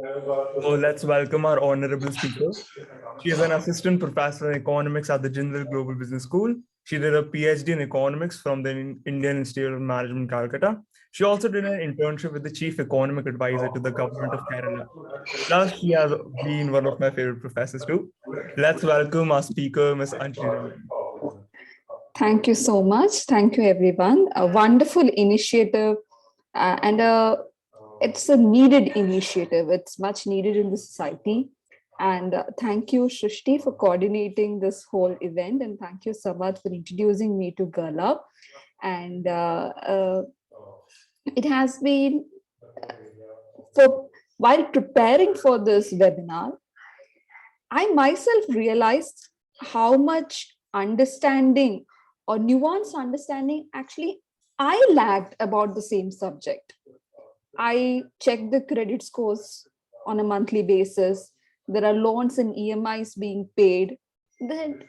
So let's welcome our honorable speaker. She is an assistant professor in economics at the Jindal Global Business School. She did a PhD in economics from the Indian Institute of Management, Calcutta. She also did an internship with the chief economic advisor to the government of Kerala. Plus, she has been one of my favorite professors too. Let's welcome our speaker, Ms. Anjali Ranjan. Thank you so much. Thank you, everyone. A wonderful initiative, it's a needed initiative. It's much needed in the society. And thank you, Shrishti, for coordinating this whole event. And thank you, Samad, for introducing me to Gala. And it has been, while preparing for this webinar, I myself realized how much understanding or nuanced understanding actually I lacked about the same subject. I check the credit scores on a monthly basis. There are loans and EMIs being paid. Then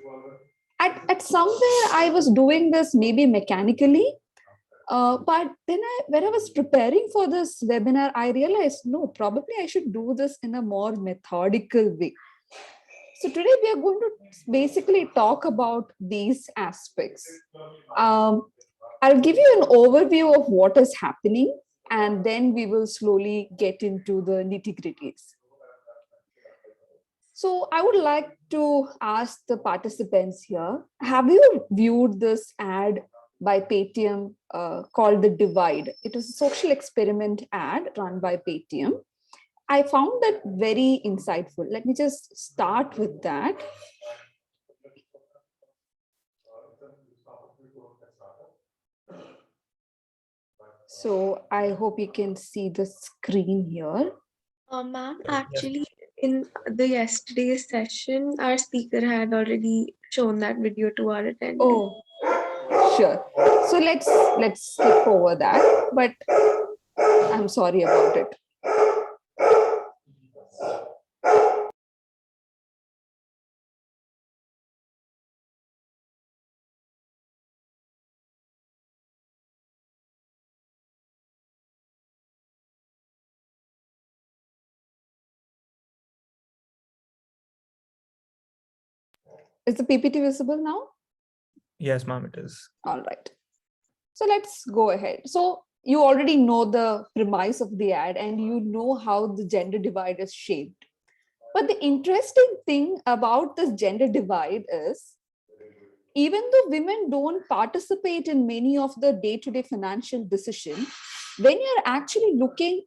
at somewhere I was doing this maybe mechanically, but then when I was preparing for this webinar, I realized no, probably I should do this in a more methodical way. So today we are going to basically talk about these aspects. I'll give you an overview of what is happening, and then we will slowly get into the nitty-gritties. So I would like to ask the participants here, have you viewed this ad by Paytm called The Divide? It was a social experiment ad run by Paytm. I found that very insightful. Let me just start with that. So I hope you can see the screen here. Ma'am, actually, in the yesterday's session, our speaker had already shown that video to our attendee. Oh, sure. So let's skip over that, but I'm sorry about it. Is the PPT visible now? Yes, ma'am, it is. All right. So let's go ahead. So you already know the premise of the ad and you know how the gender divide is shaped. But the interesting thing about this gender divide is, even though women don't participate in many of the day-to-day financial decisions, when you're actually looking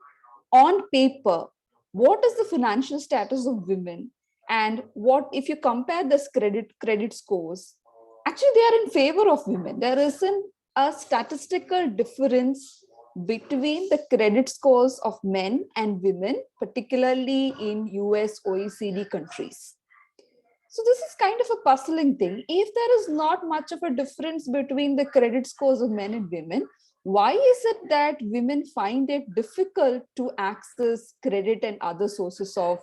on paper, what is the financial status of women? And what if you compare this credit scores, actually they are in favor of women. There isn't a statistical difference between the credit scores of men and women, particularly in US OECD countries. So this is kind of a puzzling thing. If there is not much of a difference between the credit scores of men and women, why is it that women find it difficult to access credit and other sources of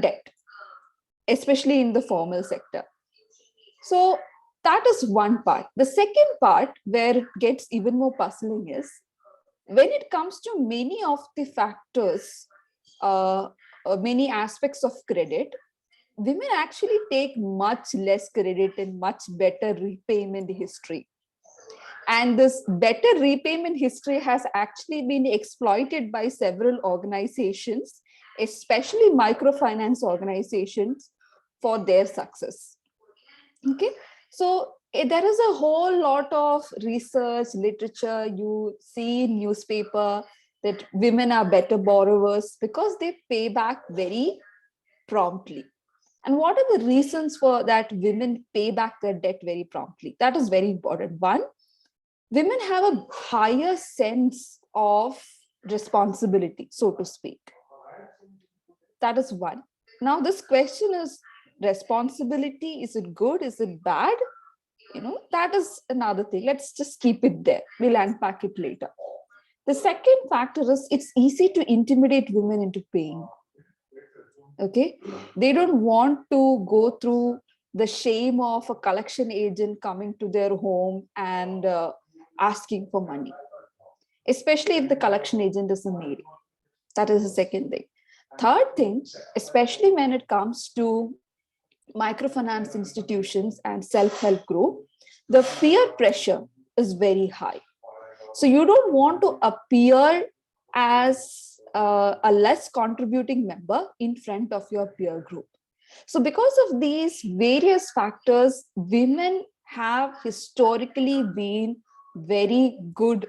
debt, especially in the formal sector? So that is one part. The second part where it gets even more puzzling is when it comes to many of the factors, many aspects of credit, women actually take much less credit and much better repayment history. And this better repayment history has actually been exploited by several organizations, especially microfinance organizations, for their success. Okay, so there is a whole lot of research, literature, you see in newspaper that women are better borrowers because they pay back very promptly. And what are the reasons for that women pay back their debt very promptly? That is very important. One, women have a higher sense of responsibility, so to speak. That is one. Now, this question is responsibility. Is it good? Is it bad? That is another thing. Let's just keep it there. We'll unpack it later. The second factor is it's easy to intimidate women into paying. Okay, they don't want to go through the shame of a collection agent coming to their home and asking for money, especially if the collection agent is a male. That is the second thing. Third thing, especially when it comes to microfinance institutions and self-help group, the peer pressure is very high. So you don't want to appear as a less contributing member in front of your peer group. So because of these various factors, women have historically been very good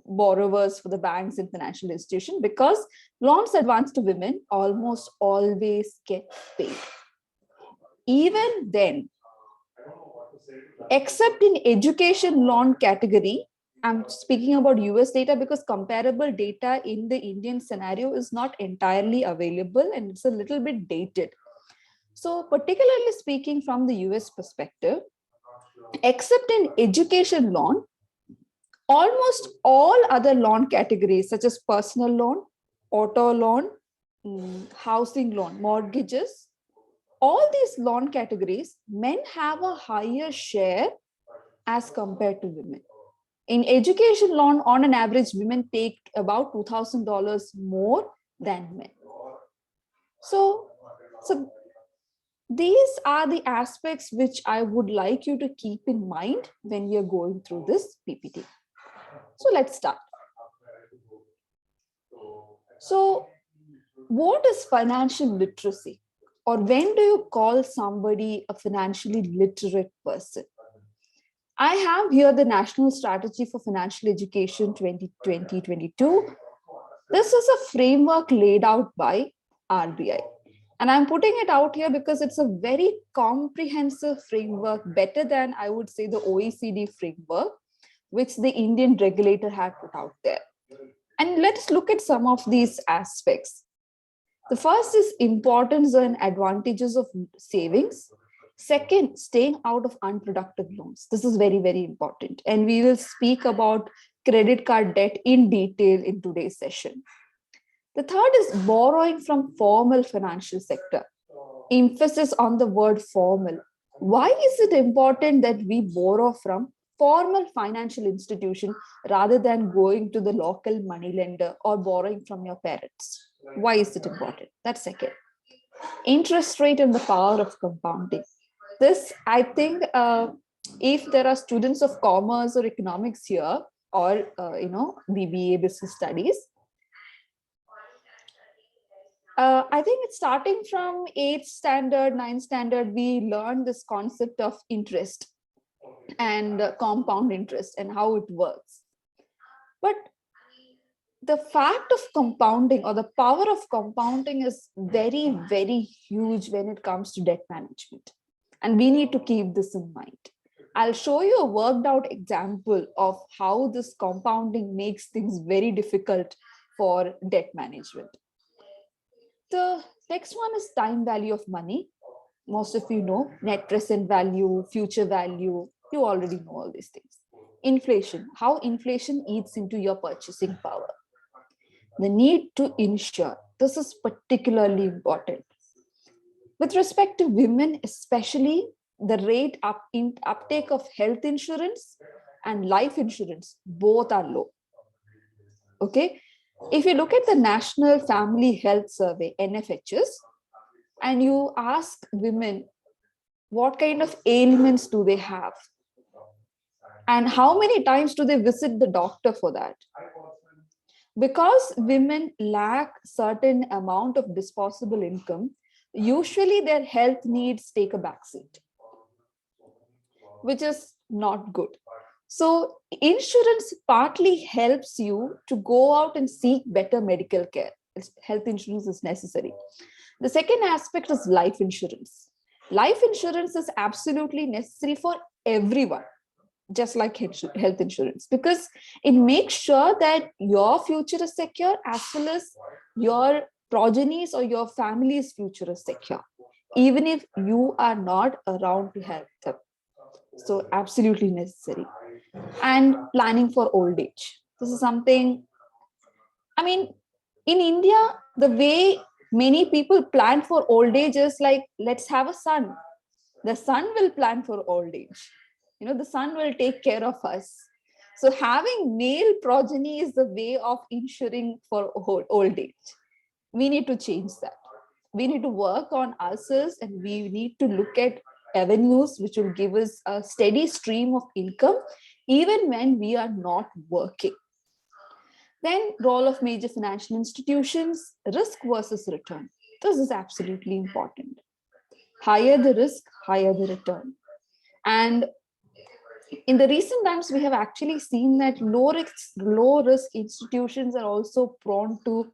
borrowers for the banks and financial institutions, because loans advanced to women almost always get paid. Even then, except in education loan category, I'm speaking about US data because comparable data in the Indian scenario is not entirely available and it's a little bit dated. So particularly speaking from the US perspective, except in education loan, almost all other loan categories such as personal loan, auto loan, housing loan, mortgages, all these loan categories, men have a higher share as compared to women. In education loan, on an average, women take about $2,000 more than men. So these are the aspects which I would like you to keep in mind when you're going through this PPT. So let's start. So what is financial literacy? Or when do you call somebody a financially literate person? I have here the National Strategy for Financial Education 2020-22. This is a framework laid out by RBI. And I'm putting it out here because it's a very comprehensive framework, better than, I would say, the OECD framework, which the Indian regulator had put out there. And let's look at some of these aspects. The first is importance and advantages of savings. Second, staying out of unproductive loans. This is very, very important. And we will speak about credit card debt in detail in today's session. The third is borrowing from formal financial sector. Emphasis on the word formal. Why is it important that we borrow from formal financial institution rather than going to the local money lender or borrowing from your parents? Why is it important? That's second. Interest rate and the power of compounding. This, I think, if there are students of commerce or economics here, or BBA business studies, I think it's starting from 8th standard, 9th standard, we learn this concept of interest and compound interest and how it works. But the fact of compounding or the power of compounding is very, very huge when it comes to debt management. And we need to keep this in mind. I'll show you a worked out example of how this compounding makes things very difficult for debt management. The next one is time value of money. Most of you know net present value, future value. You already know all these things. Inflation, how inflation eats into your purchasing power. The need to insure. This is particularly important. With respect to women, especially, the rate uptake of health insurance and life insurance, both are low. Okay. If you look at the National Family Health Survey, NFHS, and you ask women what kind of ailments do they have and how many times do they visit the doctor for that, because women lack certain amount of disposable income, usually their health needs take a backseat, which is not good. So insurance partly helps you to go out and seek better medical care. Health insurance is necessary. The second aspect is life insurance. Life insurance is absolutely necessary for everyone, just like health insurance, because it makes sure that your future is secure as well as your progenies or your family's future is secure, even if you are not around to help them. So absolutely necessary. And planning for old age. This is something, I mean, in India, the way many people plan for old age is like, let's have a son. The son will plan for old age. The son will take care of us. So having male progeny is the way of ensuring for old age. We need to change that. We need to work on ourselves, and we need to look at avenues which will give us a steady stream of income even when we are not working. Then, role of major financial institutions, risk versus return. This is absolutely important. Higher the risk, higher the return. And in the recent times, we have actually seen that low risk institutions are also prone to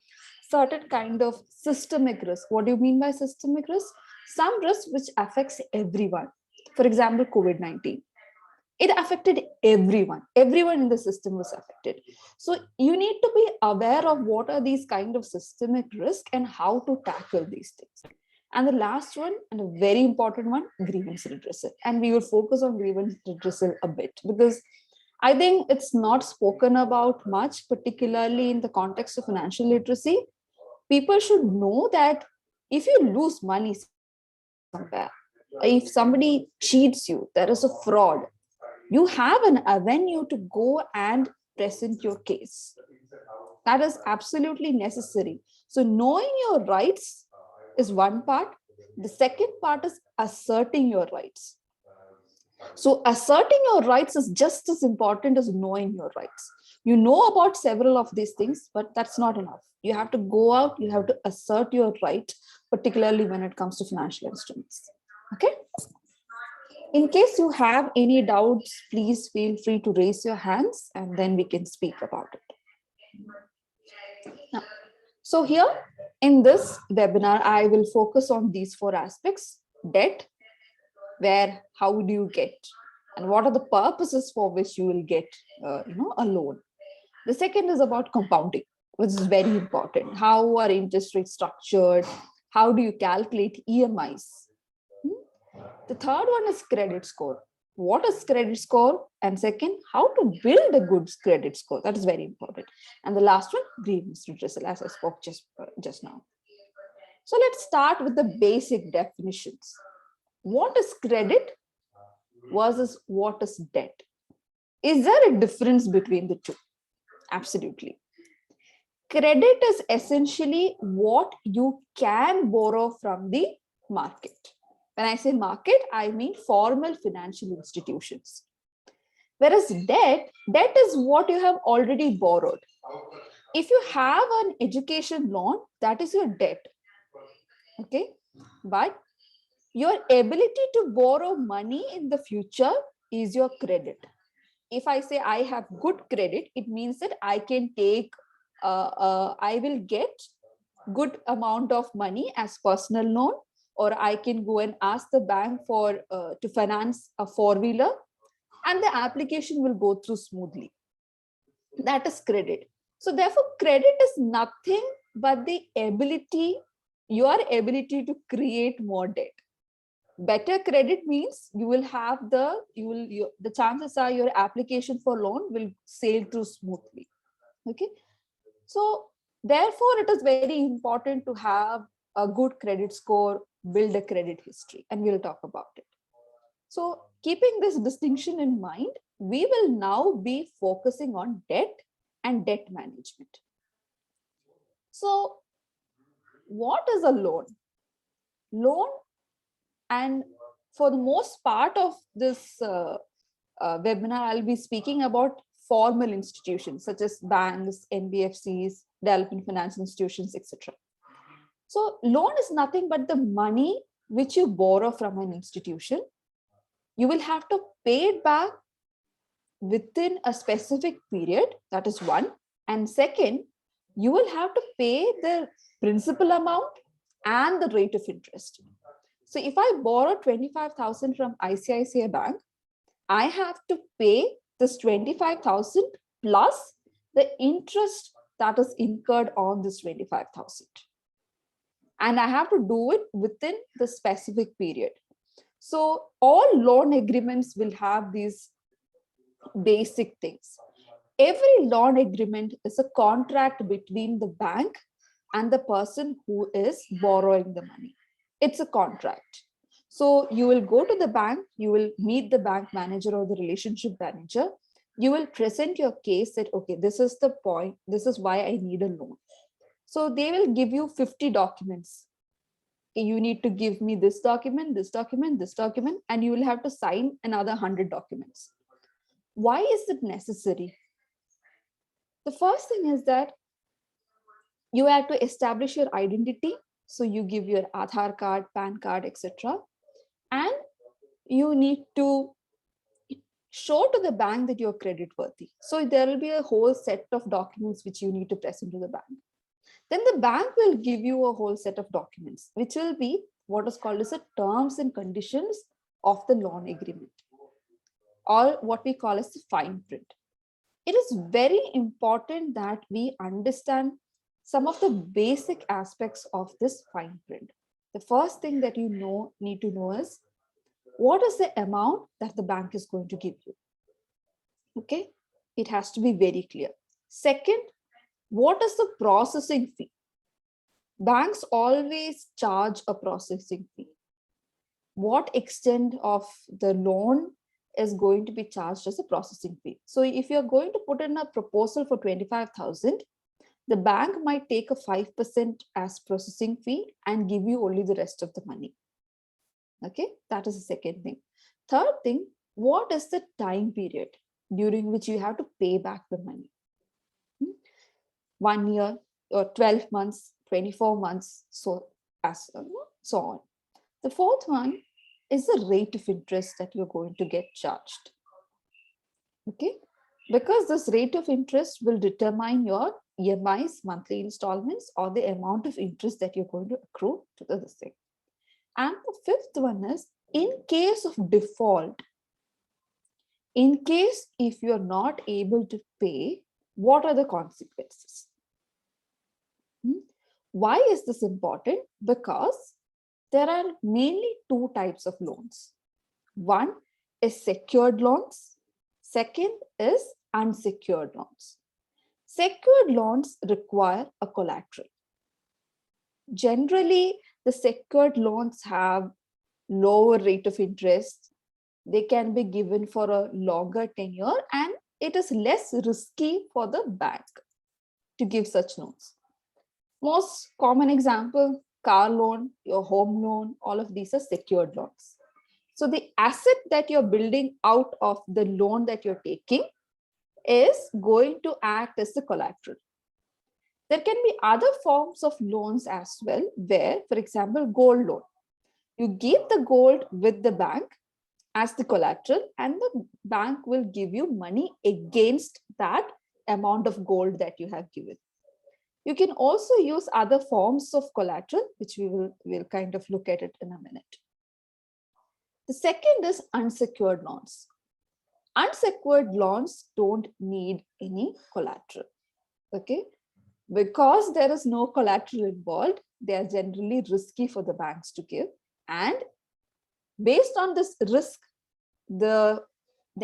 certain kind of systemic risk. What do you mean by systemic risk? Some risk which affects everyone. For example, COVID-19. It affected everyone. Everyone in the system was affected. So you need to be aware of what are these kind of systemic risk and how to tackle these things. And the last one, and a very important one, grievance redressal. And we will focus on grievance redressal a bit, because I think it's not spoken about much, particularly in the context of financial literacy. People should know that if you lose money somewhere, if somebody cheats you, there is a fraud, you have an avenue to go and present your case. That is absolutely necessary. So knowing your rights is one part. The second part is asserting your rights. So asserting your rights is just as important as knowing your rights. You know about several of these things, but that's not enough. You have to go out, you have to assert your right, particularly when it comes to financial instruments. Okay. In case you have any doubts, please feel free to raise your hands and then we can speak about it. Now, so here in this webinar, I will focus on these four aspects: debt, where, how do you get, and what are the purposes for which you will get a loan. The second is about compounding, which is very important. How are interest rates structured? How do you calculate EMIs? The third one is credit score. What is credit score? And second, how to build a good credit score. That is very important. And the last one, grievance redressal, as I spoke just now. So let's start with the basic definitions. What is credit versus what is debt? Is there a difference between the two? Absolutely. Credit is essentially what you can borrow from the market. When I say market, I mean formal financial institutions. Whereas debt is what you have already borrowed. If you have an education loan, that is your debt. Okay. But your ability to borrow money in the future is your credit. If I say I have good credit, it means that I can take, I will get good amount of money as personal loan, or I can go and ask the bank for to finance a four-wheeler, and the application will go through smoothly. That is credit. So therefore, credit is nothing but the ability, your ability to create more debt. Better credit means you will have the chances are your application for loan will sail through smoothly. Okay. So therefore, it is very important to have a good credit score, build a credit history, and we'll talk about it. So keeping this distinction in mind, we will now be focusing on debt and debt management. So what is a loan? Loan, and for the most part of this webinar, I'll be speaking about formal institutions such as banks, NBFCs, development financial institutions, etc. So loan is nothing but the money which you borrow from an institution. You will have to pay it back within a specific period. That is one. And second, you will have to pay the principal amount and the rate of interest. So if I borrow 25,000 from ICICI Bank, I have to pay this 25,000 plus the interest that is incurred on this 25,000. And I have to do it within the specific period. So all loan agreements will have these basic things. Every loan agreement is a contract between the bank and the person who is borrowing the money. It's a contract. So you will go to the bank, you will meet the bank manager or the relationship manager. You will present your case that, okay, this is the point, this is why I need a loan. So they will give you 50 documents. You need to give me this document, this document, this document, and you will have to sign another 100 documents. Why is it necessary? The first thing is that you have to establish your identity. So you give your Aadhaar card, PAN card, etc. And you need to show to the bank that you're credit worthy. So there will be a whole set of documents which you need to present to the bank. Then the bank will give you a whole set of documents, which will be what is called as the terms and conditions of the loan agreement, or what we call as the fine print. It is very important that we understand some of the basic aspects of this fine print. The first thing that you need to know is what is the amount that the bank is going to give you. Okay, it has to be very clear. Second, what is the processing fee? Banks always charge a processing fee. What extent of the loan is going to be charged as a processing fee? So if you're going to put in a proposal for 25,000, the bank might take a 5% as processing fee and give you only the rest of the money. Okay, that is the second thing. Third thing, what is the time period during which you have to pay back the money? 1 year or 12 months, 24 months, so on. The fourth one is the rate of interest that you're going to get charged. Okay, because this rate of interest will determine your EMIs, monthly installments, or the amount of interest that you're going to accrue to the thing. And the fifth one is, in case of default, in case if you're not able to pay, what are the consequences? Why is this important? Because there are mainly two types of loans. One is secured loans. Second is unsecured loans. Secured loans require a collateral. Generally, the secured loans have lower rate of interest. They can be given for a longer tenure, and it is less risky for the bank to give such loans. Most common example, car loan, your home loan, all of these are secured loans. So the asset that you're building out of the loan that you're taking is going to act as the collateral. There can be other forms of loans as well, where, for example, gold loan. You give the gold with the bank as the collateral, and the bank will give you money against that amount of gold that you have given. You can also use other forms of collateral, which we'll kind of look at it in a minute. The second is unsecured loans. Unsecured loans don't need any collateral. Okay, because there is no collateral involved, they are generally risky for the banks to give. And based on this risk, the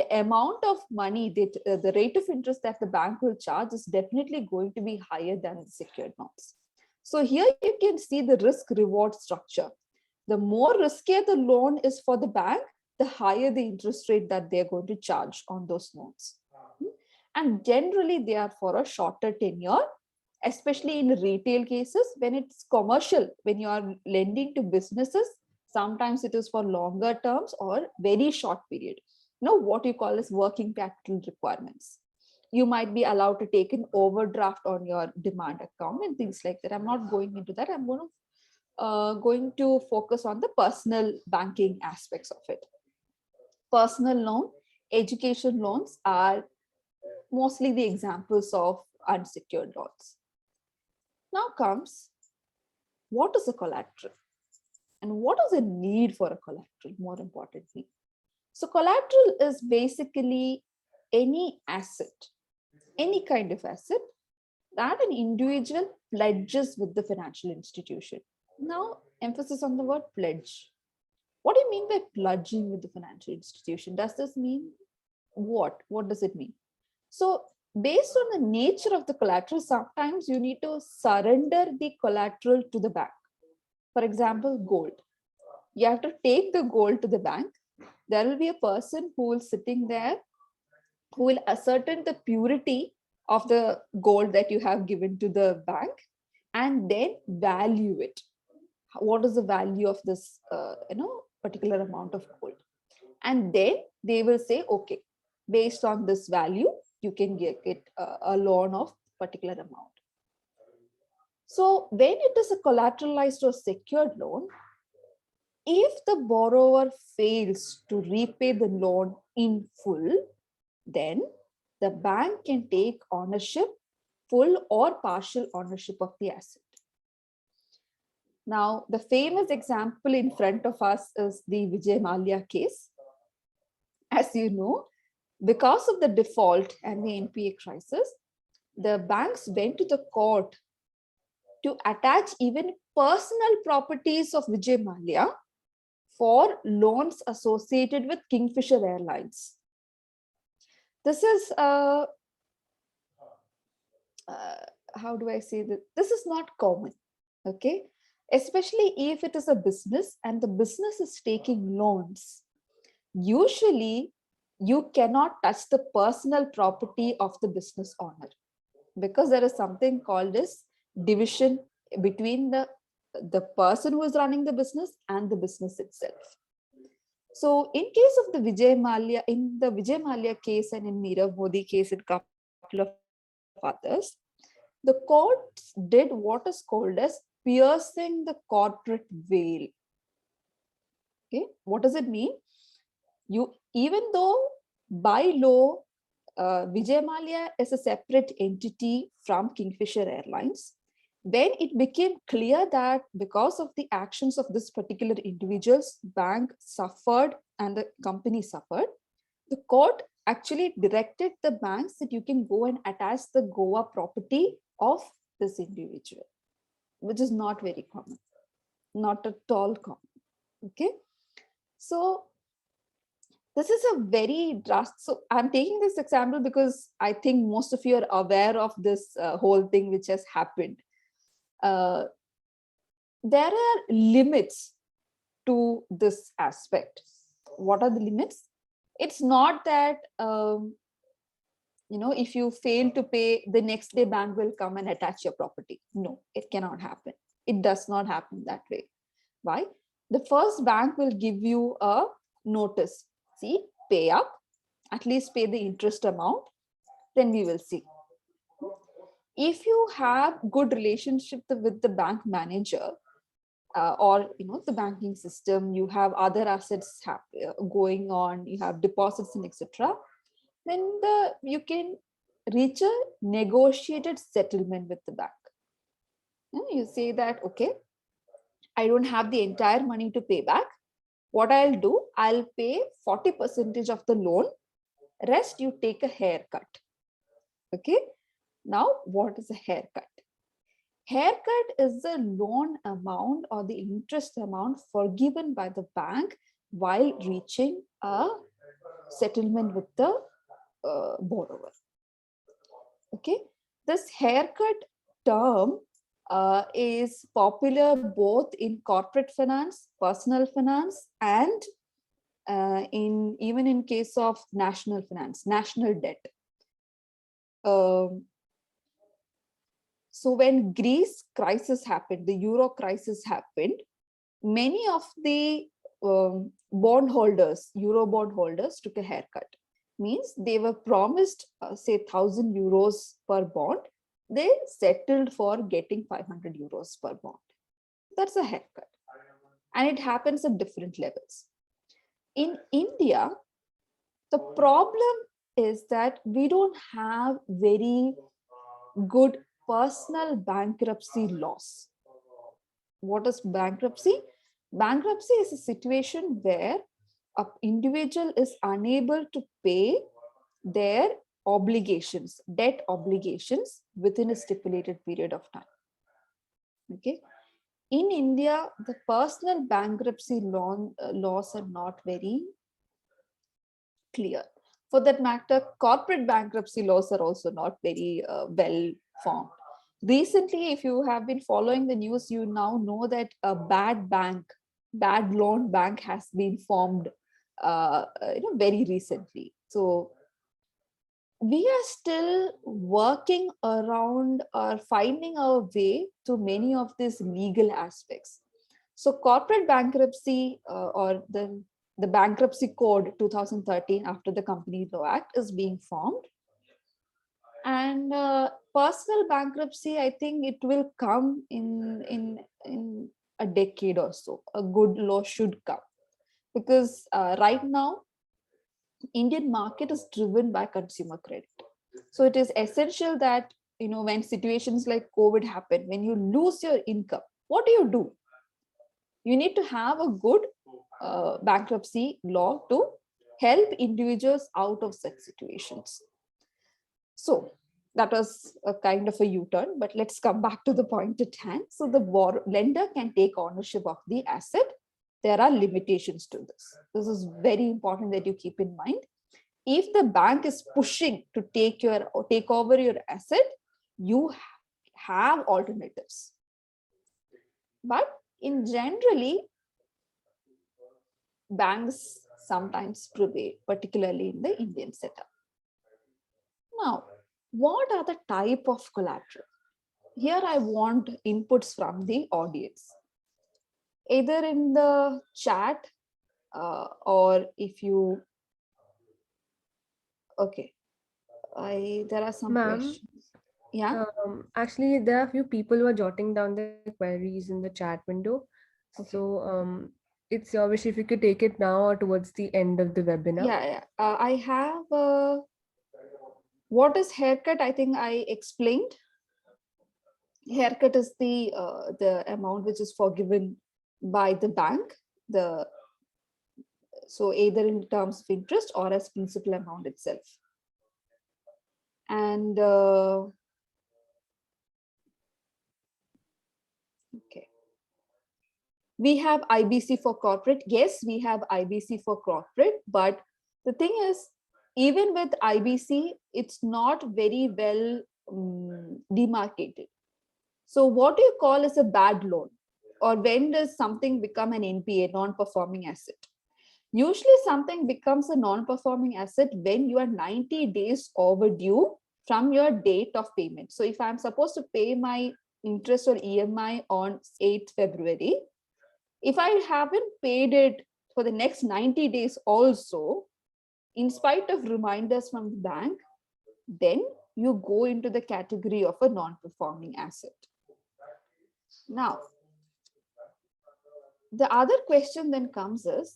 amount of money, the rate of interest that the bank will charge is definitely going to be higher than the secured loans. So here you can see the risk reward structure. The more riskier the loan is for the bank, the higher the interest rate that they're going to charge on those loans. And generally they are for a shorter tenure, especially in retail cases. When it's commercial, when you are lending to businesses, sometimes it is for longer terms or very short period. What you call as working capital requirements. You might be allowed to take an overdraft on your demand account and things like that. I'm not going into that. I'm going to focus on the personal banking aspects of it. Personal loan, education loans are mostly the examples of unsecured loans. Now comes, what is a collateral? And what is the need for a collateral, more importantly? So collateral is basically any asset, any kind of asset that an individual pledges with the financial institution. Now, emphasis on the word pledge. What do you mean by pledging with the financial institution? Does this mean what? What does it mean? So based on the nature of the collateral, sometimes you need to surrender the collateral to the bank. For example, gold. You have to take the gold to the bank. There will be a person who will sitting there who will ascertain the purity of the gold that you have given to the bank. and then value it. What is the value of this, particular amount of gold? And then they will say, okay, based on this value, you can get a loan of particular amount. So when it is a collateralized or secured loan, if the borrower fails to repay the loan in full, then the bank can take ownership, full or partial ownership of the asset. Now, the famous example in front of us is the Vijay Mallya case. As you know, because of the default and the NPA crisis, the banks went to the court to attach even personal properties of Vijay Mallya for loans associated with Kingfisher Airlines. This is, how do I say that? This is not common, okay? Especially if it is a business and the business is taking loans. Usually, you cannot touch the personal property of the business owner because there is something called as division between the person who is running the business and the business itself. So in case of the Vijay Mallya case and in Nirav Modi case and couple of others, the courts did what is called as piercing the corporate veil. Okay, what does it mean? Even though by law, Vijay Mallya is a separate entity from Kingfisher Airlines, when it became clear that because of the actions of this particular individuals, bank suffered and the company suffered, the court actually directed the banks that you can go and attach the Goa property of this individual, which is not very common, not at all common. Okay, so this is a very drastic. So I'm taking this example because I think most of you are aware of this whole thing which has happened. There are limits to this aspect. What are the limits? It's not that if you fail to pay, the next day bank will come and attach your property. No, it cannot happen. It does not happen that way. Why? The first bank will give you a notice. See, pay up, at least pay the interest amount, then we will see. If you have good relationship with the bank manager or the banking system, you have other assets going on, you have deposits and etc., then you can reach a negotiated settlement with the bank. You say that, okay, I don't have the entire money to pay back. What I'll do, I'll pay 40% of the loan, rest you take a haircut. Okay. Now, what is a haircut? Haircut is the loan amount or the interest amount forgiven by the bank while reaching a settlement with the borrower. Okay. This haircut term is popular both in corporate finance, personal finance, and even in case of national finance, national debt. So when Greece crisis happened, the euro crisis happened, many of the bondholders, euro bondholders, took a haircut. Means they were promised, say, 1,000 euros per bond. They settled for getting 500 euros per bond. That's a haircut. And it happens at different levels. In India, the problem is that we don't have very good personal bankruptcy laws. What is bankruptcy? Bankruptcy is a situation where an individual is unable to pay their obligations, debt obligations, within a stipulated period of time. Okay. In India, the personal bankruptcy laws are not very clear. For that matter, corporate bankruptcy laws are also not very well formed. Recently, if you have been following the news, you now know that a bad loan bank has been formed very recently. So we are still working around or finding our way to many of these legal aspects. So corporate bankruptcy or the bankruptcy code 2013 after the Company Law Act is being formed. And personal bankruptcy, I think it will come in a decade or so. A good law should come, because right now Indian market is driven by consumer credit. So it is essential that, when situations like COVID happen, when you lose your income, what do? You need to have a good bankruptcy law to help individuals out of such situations. So that was a kind of a U-turn, but let's come back to the point at hand. So the lender can take ownership of the asset. There are limitations to this. This is very important that you keep in mind. If the bank is pushing to take over your asset, you have alternatives. But in generally, banks sometimes prevail, particularly in the Indian setup. Now, what are the type of collateral? Here I want inputs from the audience, either in the chat or if you, okay, there are some questions. Yeah. Actually, there are a few people who are jotting down their queries in the chat window. Okay. So it's your wish if you could take it now or towards the end of the webinar. Yeah. I have, what is haircut? I think I explained. Haircut is the amount which is forgiven by the bank. So either in terms of interest or as principal amount itself. And okay. We have IBC for corporate. Yes, we have IBC for corporate, but the thing is, even with IBC, it's not very well demarcated. So what do you call as a bad loan? Or when does something become an NPA, non-performing asset? Usually something becomes a non-performing asset when you are 90 days overdue from your date of payment. So if I'm supposed to pay my interest or EMI on 8th February, if I haven't paid it for the next 90 days also, in spite of reminders from the bank, then you go into the category of a non-performing asset. Now, the other question then comes is,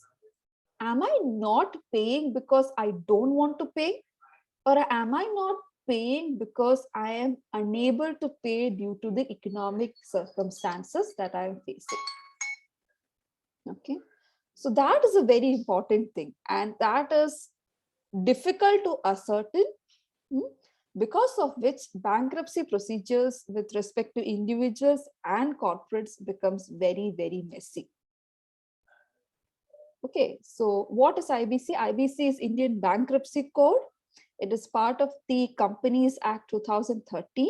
am I not paying because I don't want to pay? Or am I not paying because I am unable to pay due to the economic circumstances that I am facing? Okay, so that is a very important thing, and that is difficult to ascertain, because of which bankruptcy procedures with respect to individuals and corporates becomes very, very messy. Okay, so what is IBC? IBC is Indian Bankruptcy Code. It is part of the Companies Act 2013.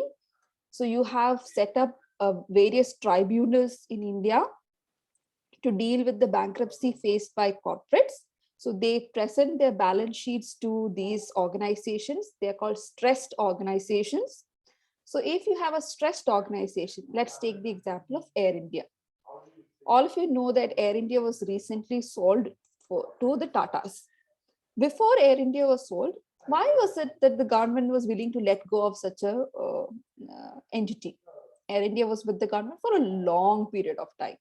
So you have set up various tribunals in India to deal with the bankruptcy faced by corporates. So they present their balance sheets to these organizations. They're called stressed organizations. So if you have a stressed organization, let's take the example of Air India. All of you know that Air India was recently sold to the Tatas. Before Air India was sold, why was it that the government was willing to let go of such a entity? Air India was with the government for a long period of time.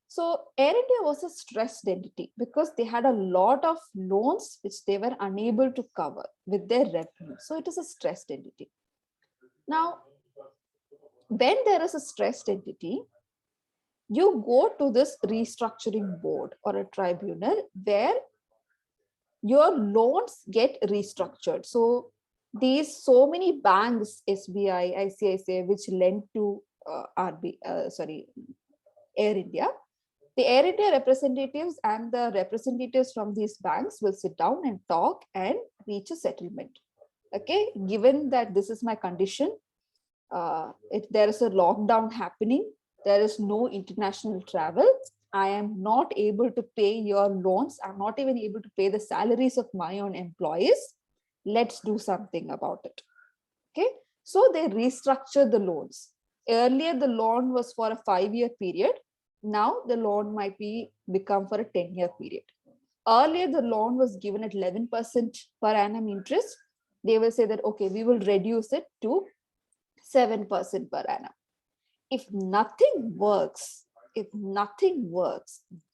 So Air India was a stressed entity because they had a lot of loans which they were unable to cover with their revenue. So it is a stressed entity. Now, when there is a stressed entity, you go to this restructuring board or a tribunal where your loans get restructured. So so many banks, SBI, ICICI, which lend to Air India, the Air India representatives and the representatives from these banks will sit down and talk and reach a settlement. Okay, given that this is my condition, if there is a lockdown happening, there is no international travel, I am not able to pay your loans, I'm not even able to pay the salaries of my own employees. let's do something about it. Okay, so they restructure the loans. Earlier, the loan was for a 5-year period. Now the loan might become for a 10-year period. Earlier, the loan was given at 11% per annum interest. They will say that, okay, we will reduce it to 7% per annum. If nothing works,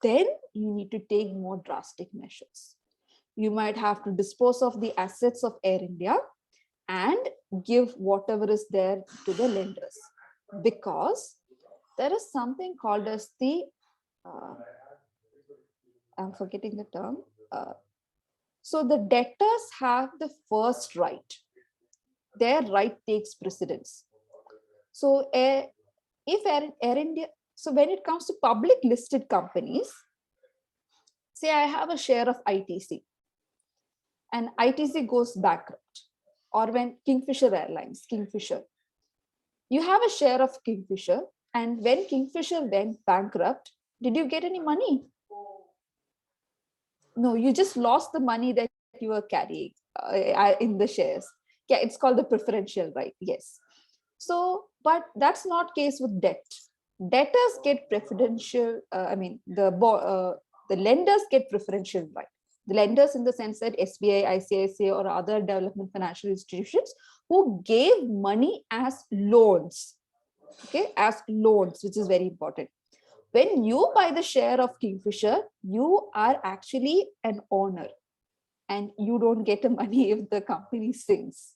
then you need to take more drastic measures. You might have to dispose of the assets of Air India and give whatever is there to the lenders, because there is something called as the I'm forgetting the term. So the debtors have the first right. Their right takes precedence. So if Air India, so when it comes to public listed companies, say I have a share of ITC and ITC goes bankrupt, or when Kingfisher Airlines, you have a share of Kingfisher, and when Kingfisher went bankrupt, did you get any money? No, you just lost the money that you were carrying in the shares. Yeah, it's called the preferential right. Yes. So, but that's not case with debt. Debtors get preferential. The lenders get preferential right. The lenders, in the sense that SBI, ICICI, or other development financial institutions who gave money as loans. Okay, as loans, which is very important. When you buy the share of Kingfisher, you are actually an owner, and you don't get the money if the company sinks.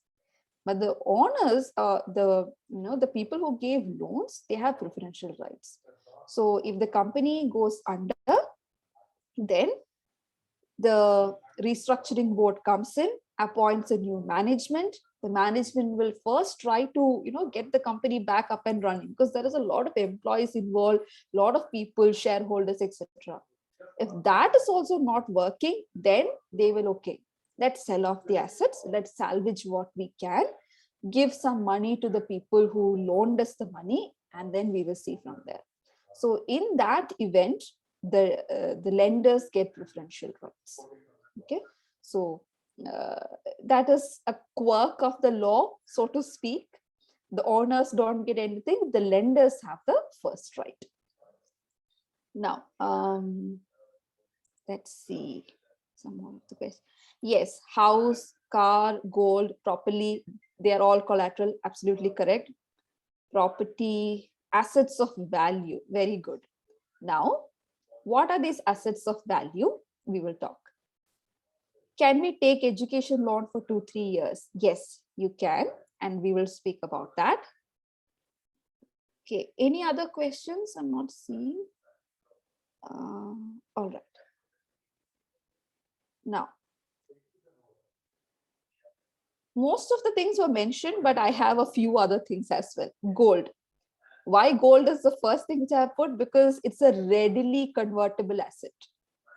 But the owners, the people who gave loans, they have preferential rights. So if the company goes under, then the restructuring board comes in, appoints a new management. The management will first try to get the company back up and running, because there is a lot of employees involved, a lot of people, shareholders, etc. If that is also not working, then they will, okay, let's sell off the assets, let's salvage what we can, give some money to the people who loaned us the money, and then we will see from there. So in that event, the lenders get preferential rights. Okay, so that is a quirk of the law, so to speak. The owners don't get anything, the lenders have the first right. Now, let's see some more of the questions. Yes, house, car, gold, properly, they are all collateral. Absolutely correct. Property, assets of value. Very good. Now, what are these assets of value? We will talk. Can we take education loan for 2-3 years? Yes, you can. And we will speak about that. Okay, any other questions? I'm not seeing. All right. Now, most of the things were mentioned, but I have a few other things as well. Gold. Why gold is the first thing which I have put? Because it's a readily convertible asset.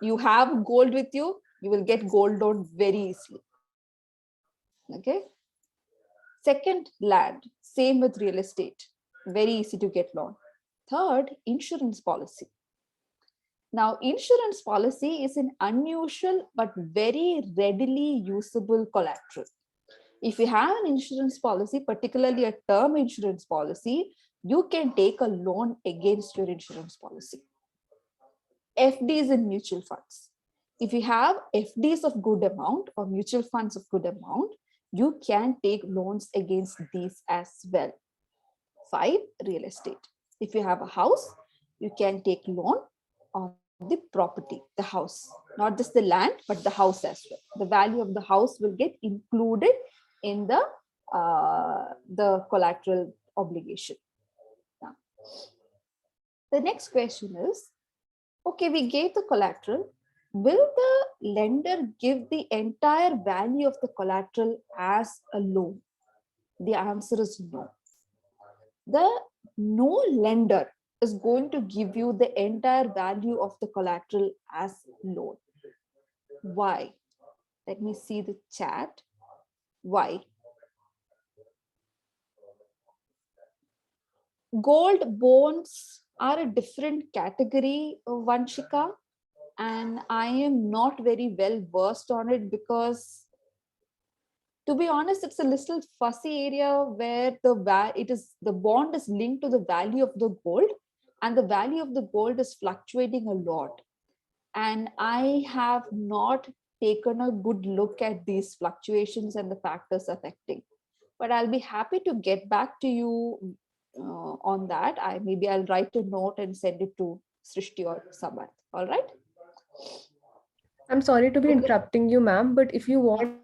You have gold with you, you will get gold loan very easily. Okay. Second, land. Same with real estate. Very easy to get loan. Third, insurance policy. Now, insurance policy is an unusual but very readily usable collateral. If you have an insurance policy, particularly a term insurance policy, you can take a loan against your insurance policy. FDs in mutual funds. If you have FDs of good amount or mutual funds of good amount, you can take loans against these as well. 5, real estate. If you have a house, you can take loan on the property, the house, not just the land, but the house as well. The value of the house will get included in the collateral obligation. Now, the next question is, okay, we gave the collateral. Will the lender give the entire value of the collateral as a loan? The answer is no. No lender is going to give you the entire value of the collateral as loan. Why? Let me see the chat. Why? Gold bonds are a different category, Vanshika, and I am not very well versed on it, because To be honest, it's a little fussy area where the bond is linked to the value of the gold, and the value of the gold is fluctuating a lot. And I have not taken a good look at these fluctuations and the factors affecting. But I'll be happy to get back to you on that. I'll write a note and send it to Srishti or Samarth. All right. I'm sorry to be Okay. interrupting you, ma'am, but if you want,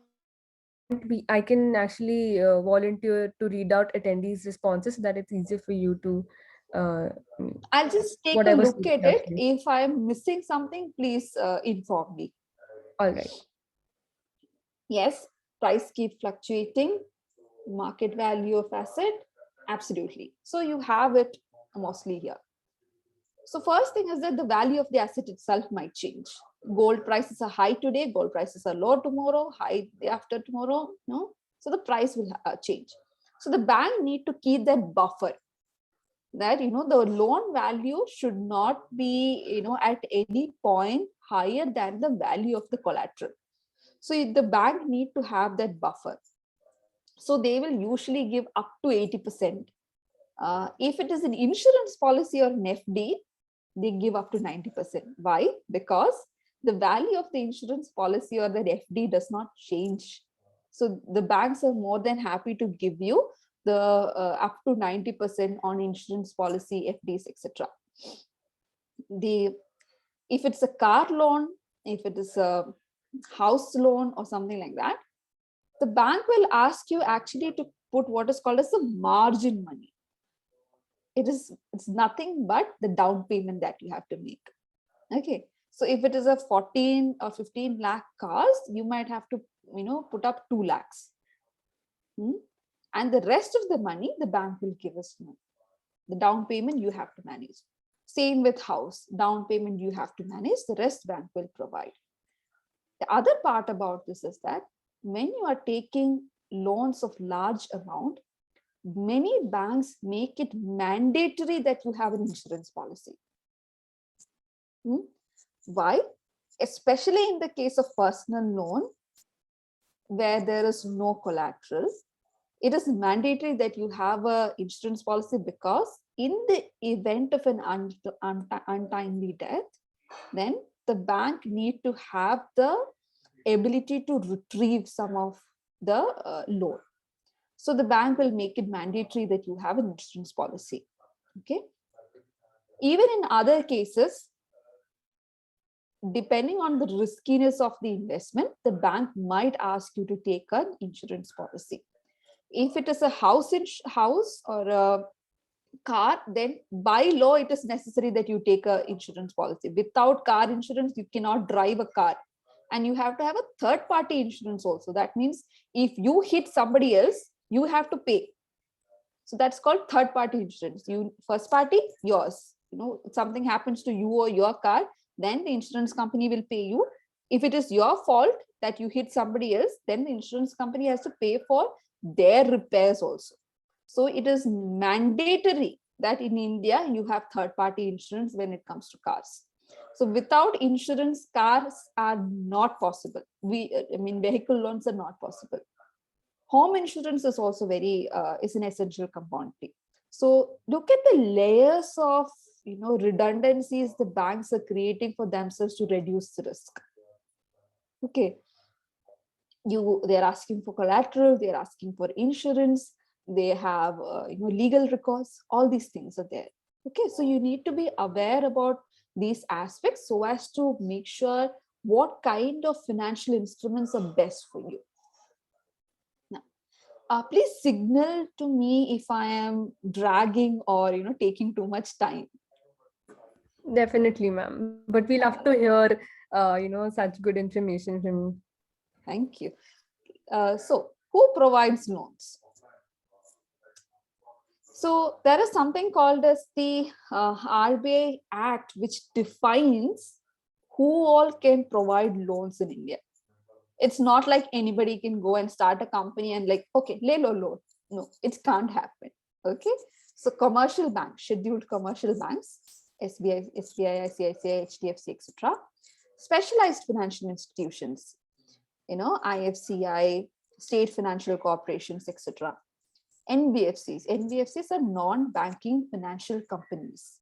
I can actually volunteer to read out attendees' responses so that it's easier for you to I'll just take a whatever look speaks at out it. to you. If I'm missing something, please inform me. All right. Yes, price keep fluctuating, market value of asset, absolutely. So you have it mostly here. So first thing is that the value of the asset itself might change. Gold prices are high today, gold prices are low tomorrow, high day after tomorrow, no? So the price will change. So the bank need to keep that buffer, that the loan value should not be at any point higher than the value of the collateral. So the bank need to have that buffer. So they will usually give up to 80%. If it is an insurance policy or an FD, they give up to 90%. Why? Because the value of the insurance policy or the FD does not change. So the banks are more than happy to give you the up to 90% on insurance policy, FDs, etc. If it's a car loan, if it is a house loan or something like that, the bank will ask you actually to put what is called as the margin money. It's nothing but the down payment that you have to make. Okay, so if it is a 14 or 15 lakh cars, you might have to put up 2 lakhs. And the rest of the money the bank will give us. The down payment you have to manage. Same with house, down payment you have to manage, the rest bank will provide. The other part about this is that when you are taking loans of large amount, many banks make it mandatory that you have an insurance policy. Why? Especially in the case of personal loan, where there is no collateral, it is mandatory that you have an insurance policy, because in the event of an untimely death, then the bank need to have the ability to retrieve some of the loan. So the bank will make it mandatory that you have an insurance policy. Okay. Even in other cases, depending on the riskiness of the investment, the bank might ask you to take an insurance policy. If it is a house or a car, then by law it is necessary that you take an insurance policy. Without car insurance, you cannot drive a car, and you have to have a third party insurance also. That means if you hit somebody else, you have to pay. So that's called third party insurance. First party, yours. Something happens to you or your car, then the insurance company will pay you. If it is your fault that you hit somebody else, then the insurance company has to pay for their repairs also. So it is mandatory that in India you have third party insurance when it comes to cars. So without insurance, cars are not possible. Vehicle loans are not possible. Home insurance is also is an essential component. So look at the layers of redundancies the banks are creating for themselves to reduce the risk. Okay, they're asking for collateral, they're asking for insurance, they have legal recourse, all these things are there. Okay, so you need to be aware about these aspects so as to make sure what kind of financial instruments are best for you. Now, please signal to me if I am dragging or taking too much time. Definitely, ma'am. But we love to hear such good information from you. Thank you. So who provides loans? So there is something called as the RBI Act, which defines who all can provide loans in India. It's not like anybody can go and start a company and okay, lay low loan. No, it can't happen. Okay. So commercial banks, scheduled commercial banks, SBI, ICICI, HDFC, etc. Specialized financial institutions, IFCI, state financial corporations, etc. NBFCs are non-banking financial companies,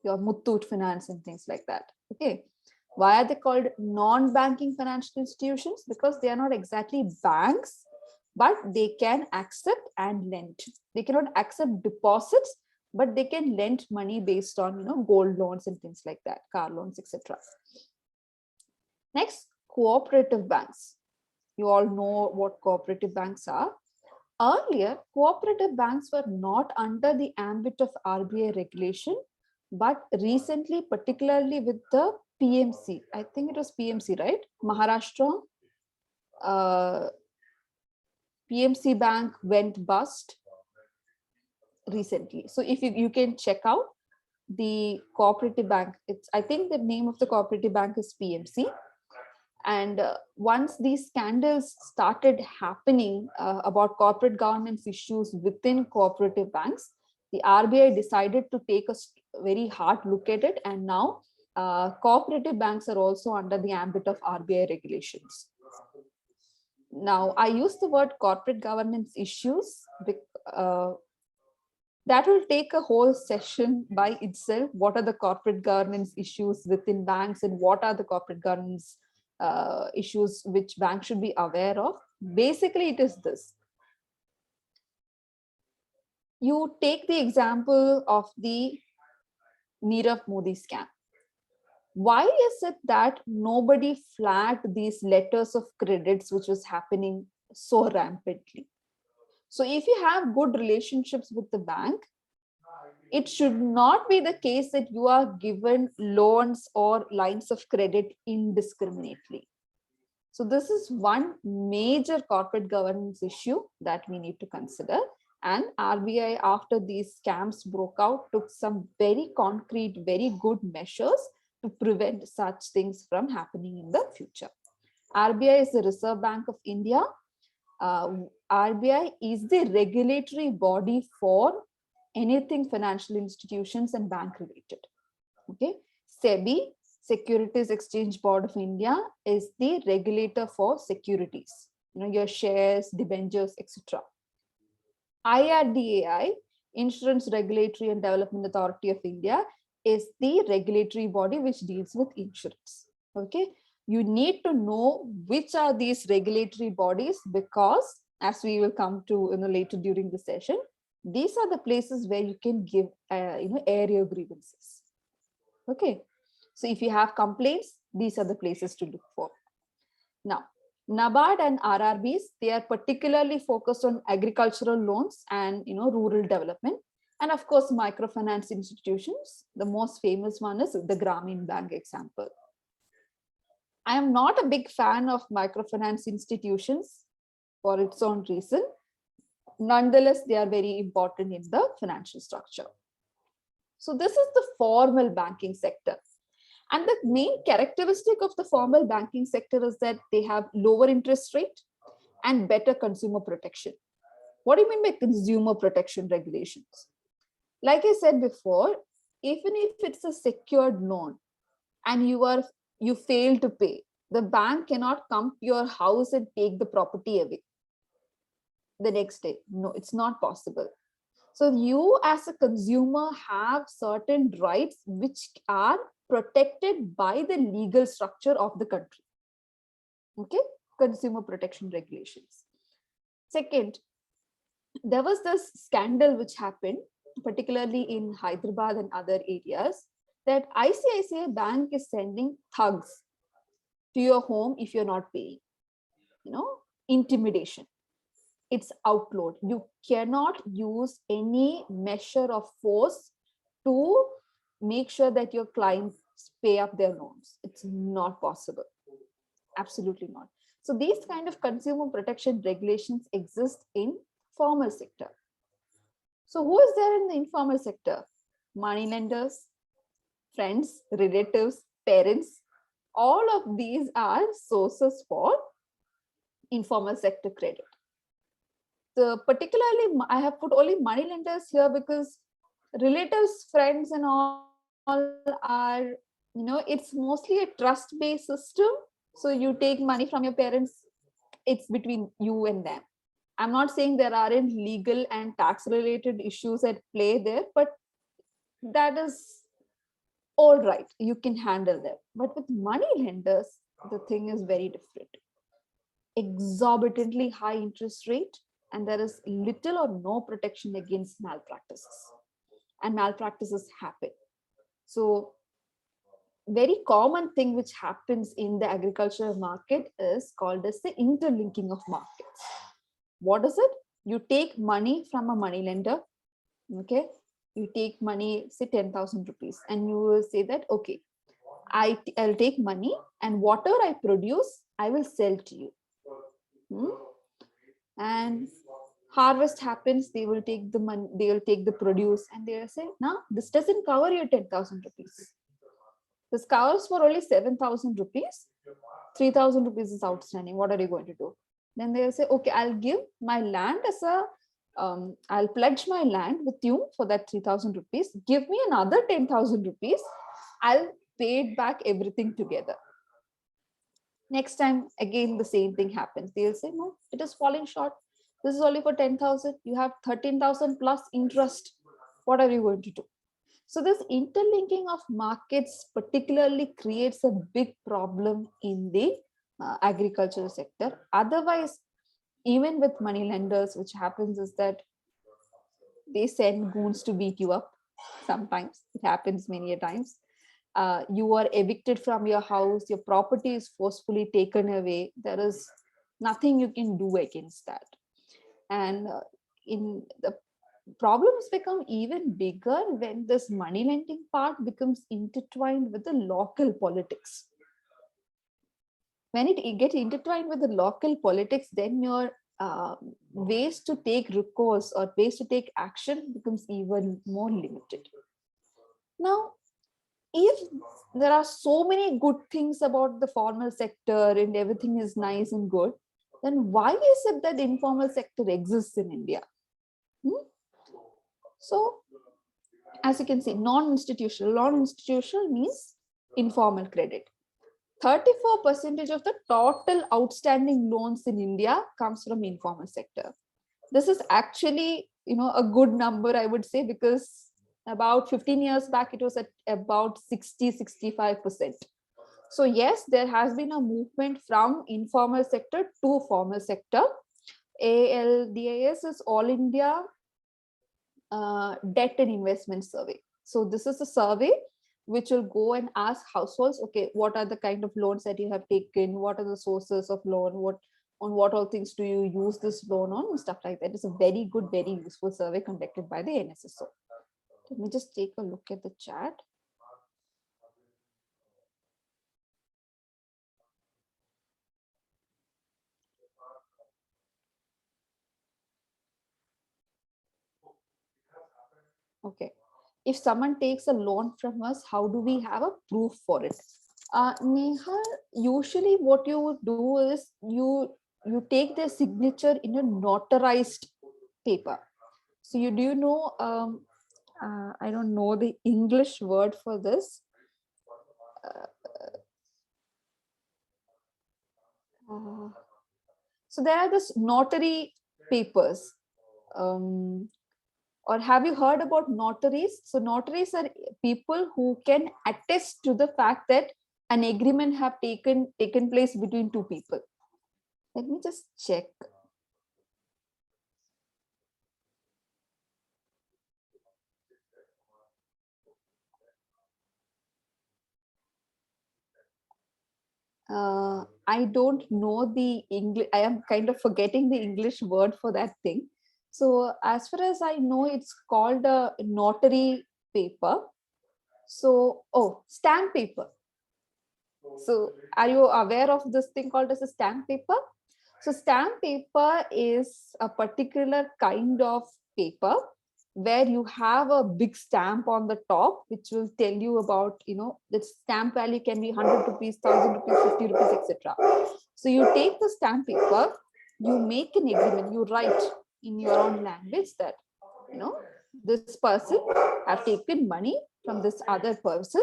your Muthoot Finance and things like that. Okay. Why are they called non-banking financial institutions? Because they are not exactly banks, but they can accept and lend. They cannot accept deposits, but they can lend money based on, gold loans and things like that, car loans, etc. Next, cooperative banks. You all know what cooperative banks are. Earlier, cooperative banks were not under the ambit of RBI regulation, but recently, particularly with the PMC, I think it was PMC, right? Maharashtra PMC Bank went bust recently. So if you can check out the cooperative bank, I think the name of the cooperative bank is PMC. And once these scandals started happening about corporate governance issues within cooperative banks, the RBI decided to take a very hard look at it. And now cooperative banks are also under the ambit of RBI regulations. Now, I use the word corporate governance issues because that will take a whole session by itself. What are the corporate governance issues within banks, and what are the corporate governance issues which banks should be aware of? Basically, it is this. You take the example of the Nirav Modi scam. Why is it that nobody flagged these letters of credits which was happening so rampantly? So if you have good relationships with the bank, it should not be the case that you are given loans or lines of credit indiscriminately. So this is one major corporate governance issue that we need to consider. And RBI, after these scams broke out, took some very concrete, very good measures to prevent such things from happening in the future. RBI is the Reserve Bank of India. RBI is the regulatory body for anything financial institutions and bank related. Okay. SEBI, Securities Exchange Board of India, is the regulator for securities, your shares, debentures, etc. IRDAI, Insurance Regulatory and Development Authority of India, is the regulatory body which deals with insurance. Okay, you need to know which are these regulatory bodies, because as we will come to later during the session, these are the places where you can give air your grievances. Okay, so if you have complaints, these are the places to look for. Now, NABARD and RRBs, they are particularly focused on agricultural loans and rural development. And of course, microfinance institutions. The most famous one is the Grameen Bank example. I am not a big fan of microfinance institutions for its own reason. Nonetheless, they are very important in the financial structure. So this is the formal banking sector. And the main characteristic of the formal banking sector is that they have lower interest rate and better consumer protection. What do you mean by consumer protection regulations? Like I said before, even if it's a secured loan and you fail to pay, the bank cannot come to your house and take the property away the next day. No, it's not possible. So you as a consumer have certain rights which are protected by the legal structure of the country. Okay, consumer protection regulations. Second, there was this scandal which happened, particularly in Hyderabad and other areas, that ICICI Bank is sending thugs to your home if you're not paying. Intimidation. It's outlawed. You cannot use any measure of force to make sure that your clients pay up their loans. It's not possible. Absolutely not. So these kind of consumer protection regulations exist in formal sector. So who is there in the informal sector? Money lenders, friends, relatives, parents. All of these are sources for informal sector credit. Particularly, I have put only money lenders here because relatives, friends, and all are, it's mostly a trust-based system. So you take money from your parents, it's between you and them. I'm not saying there aren't legal and tax related issues at play there, but that is all right. You can handle them. But with money lenders, the thing is very different. Exorbitantly high interest rate, and there is little or no protection against malpractices. And malpractices happen. So very common thing which happens in the agricultural market is called as the interlinking of markets. What is it? You take money from a money lender, okay? You take money, say 10,000 rupees, and you will say that, okay, I'll take money and whatever I produce, I will sell to you. And harvest happens, they will take the money, they will take the produce, and they will say, no, this doesn't cover your 10,000 rupees. This covers for only 7,000 rupees. 3,000 rupees is outstanding. What are you going to do? Then they'll say, okay, I'll give my land as a, I'll pledge my land with you for that 3,000 rupees. Give me another 10,000 rupees. I'll pay it back everything together. Next time, again, the same thing happens. They'll say, no, it is falling short. This is only for 10,000. You have 13,000 plus interest. What are you going to do? So this interlinking of markets particularly creates a big problem in the agricultural sector. Otherwise, even with money lenders, which happens is that they send goons to beat you up. Sometimes it happens many a times. You are evicted from your house, your property is forcefully taken away. There is nothing you can do against that. And in the problems become even bigger when this money lending part becomes intertwined with the local politics. When it gets intertwined with the local politics, then your ways to take recourse or ways to take action becomes even more limited. Now, if there are so many good things about the formal sector and everything is nice and good, then why is it that the informal sector exists in India? So, as you can see, non-institutional. Non-institutional means informal credit. 34% of the total outstanding loans in India comes from informal sector. This is actually, a good number, I would say, because about 15 years back, it was at about 60-65%. So yes, there has been a movement from informal sector to formal sector. ALDIS is All India Debt and Investment Survey. So this is a survey which will go and ask households, okay, what are the kind of loans that you have taken? What are the sources of loan? On what all things do you use this loan on? And stuff like that. It's a very good, very useful survey conducted by the NSSO. Let me just take a look at the chat. Okay. If someone takes a loan from us, how do we have a proof for it? Neha, usually what you would do is you take their signature in a notarized paper. So do you know, I don't know the English word for this. So there are this notary papers. Or have you heard about notaries? So notaries are people who can attest to the fact that an agreement have taken place between two people. Let me just check. I don't know the English. I am kind of forgetting the English word for that thing. So as far as I know, it's called a notary paper. So, stamp paper. So are you aware of this thing called as a stamp paper? So stamp paper is a particular kind of paper where you have a big stamp on the top, which will tell you about, the stamp value can be 100 rupees, 1,000 rupees, 50 rupees, etc. So you take the stamp paper, you make an agreement, you write in your own language that, this person have taken money from this other person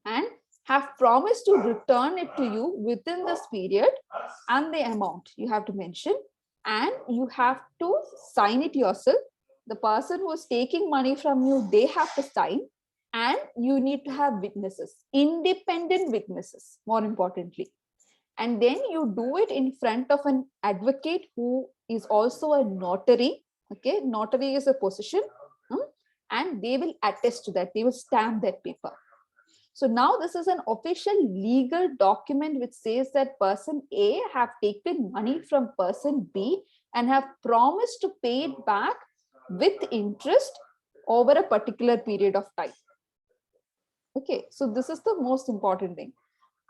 and have promised to return it to you within this period, and the amount you have to mention, and you have to sign it yourself. The person who is taking money from you, they have to sign, and you need to have witnesses, independent witnesses, more importantly. And then you do it in front of an advocate who is also a notary. Okay, notary is a position, and they will attest to that, they will stamp that paper. So now this is an official legal document which says that person A have taken money from person B and have promised to pay it back with interest over a particular period of time. Okay, so this is the most important thing.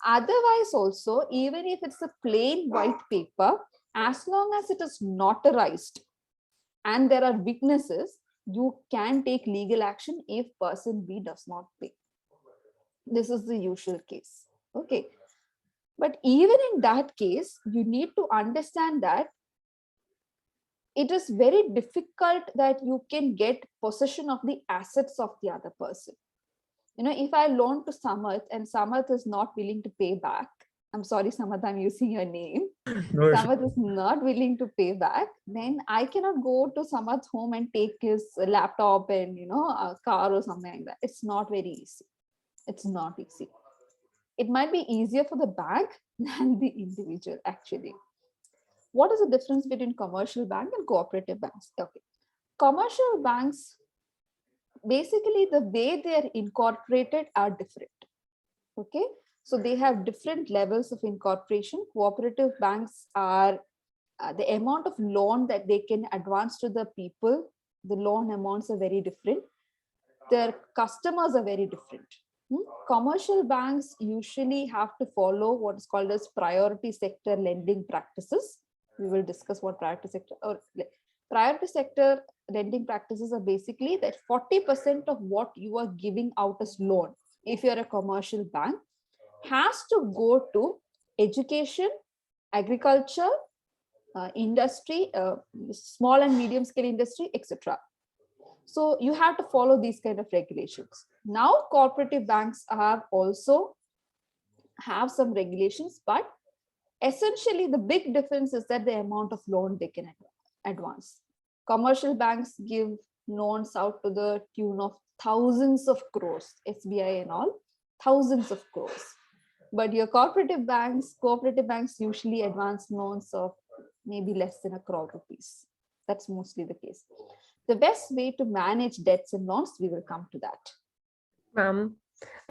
Otherwise also, even if it's a plain white paper, as long as it is notarized and there are witnesses, you can take legal action if person B does not pay. This is the usual case. Okay, but even in that case, you need to understand that it is very difficult that you can get possession of the assets of the other person. You know, if I loan to Samath and Samath is not willing to pay back, I'm sorry, Samath, I'm using your name. No issue. Samath is not willing to pay back, then I cannot go to Samath's home and take his laptop and, you know, a car or something like that. It's not very easy. It's not easy. It might be easier for the bank than the individual, actually. What is the difference between commercial bank and cooperative banks? Okay. Commercial banks, basically the way they are incorporated are different. Okay, so they have different levels of incorporation. Cooperative banks are the amount of loan that they can advance to the people, the loan amounts are very different. Their customers are very different. Commercial banks usually have to follow what is called as priority sector lending practices. We will discuss what priority sector lending practices are. Basically that 40% of what you are giving out as loan, if you're a commercial bank, has to go to education, agriculture, industry, small and medium scale industry, etc. So you have to follow these kind of regulations. Now cooperative banks have also have some regulations, but essentially the big difference is that the amount of loan they can advance. Commercial banks give loans out to the tune of thousands of crores, SBI and all, thousands of crores. But your cooperative banks usually advance loans of maybe less than ₹1 crore. That's mostly the case. The best way to manage debts and loans, we will come to that. Ma'am,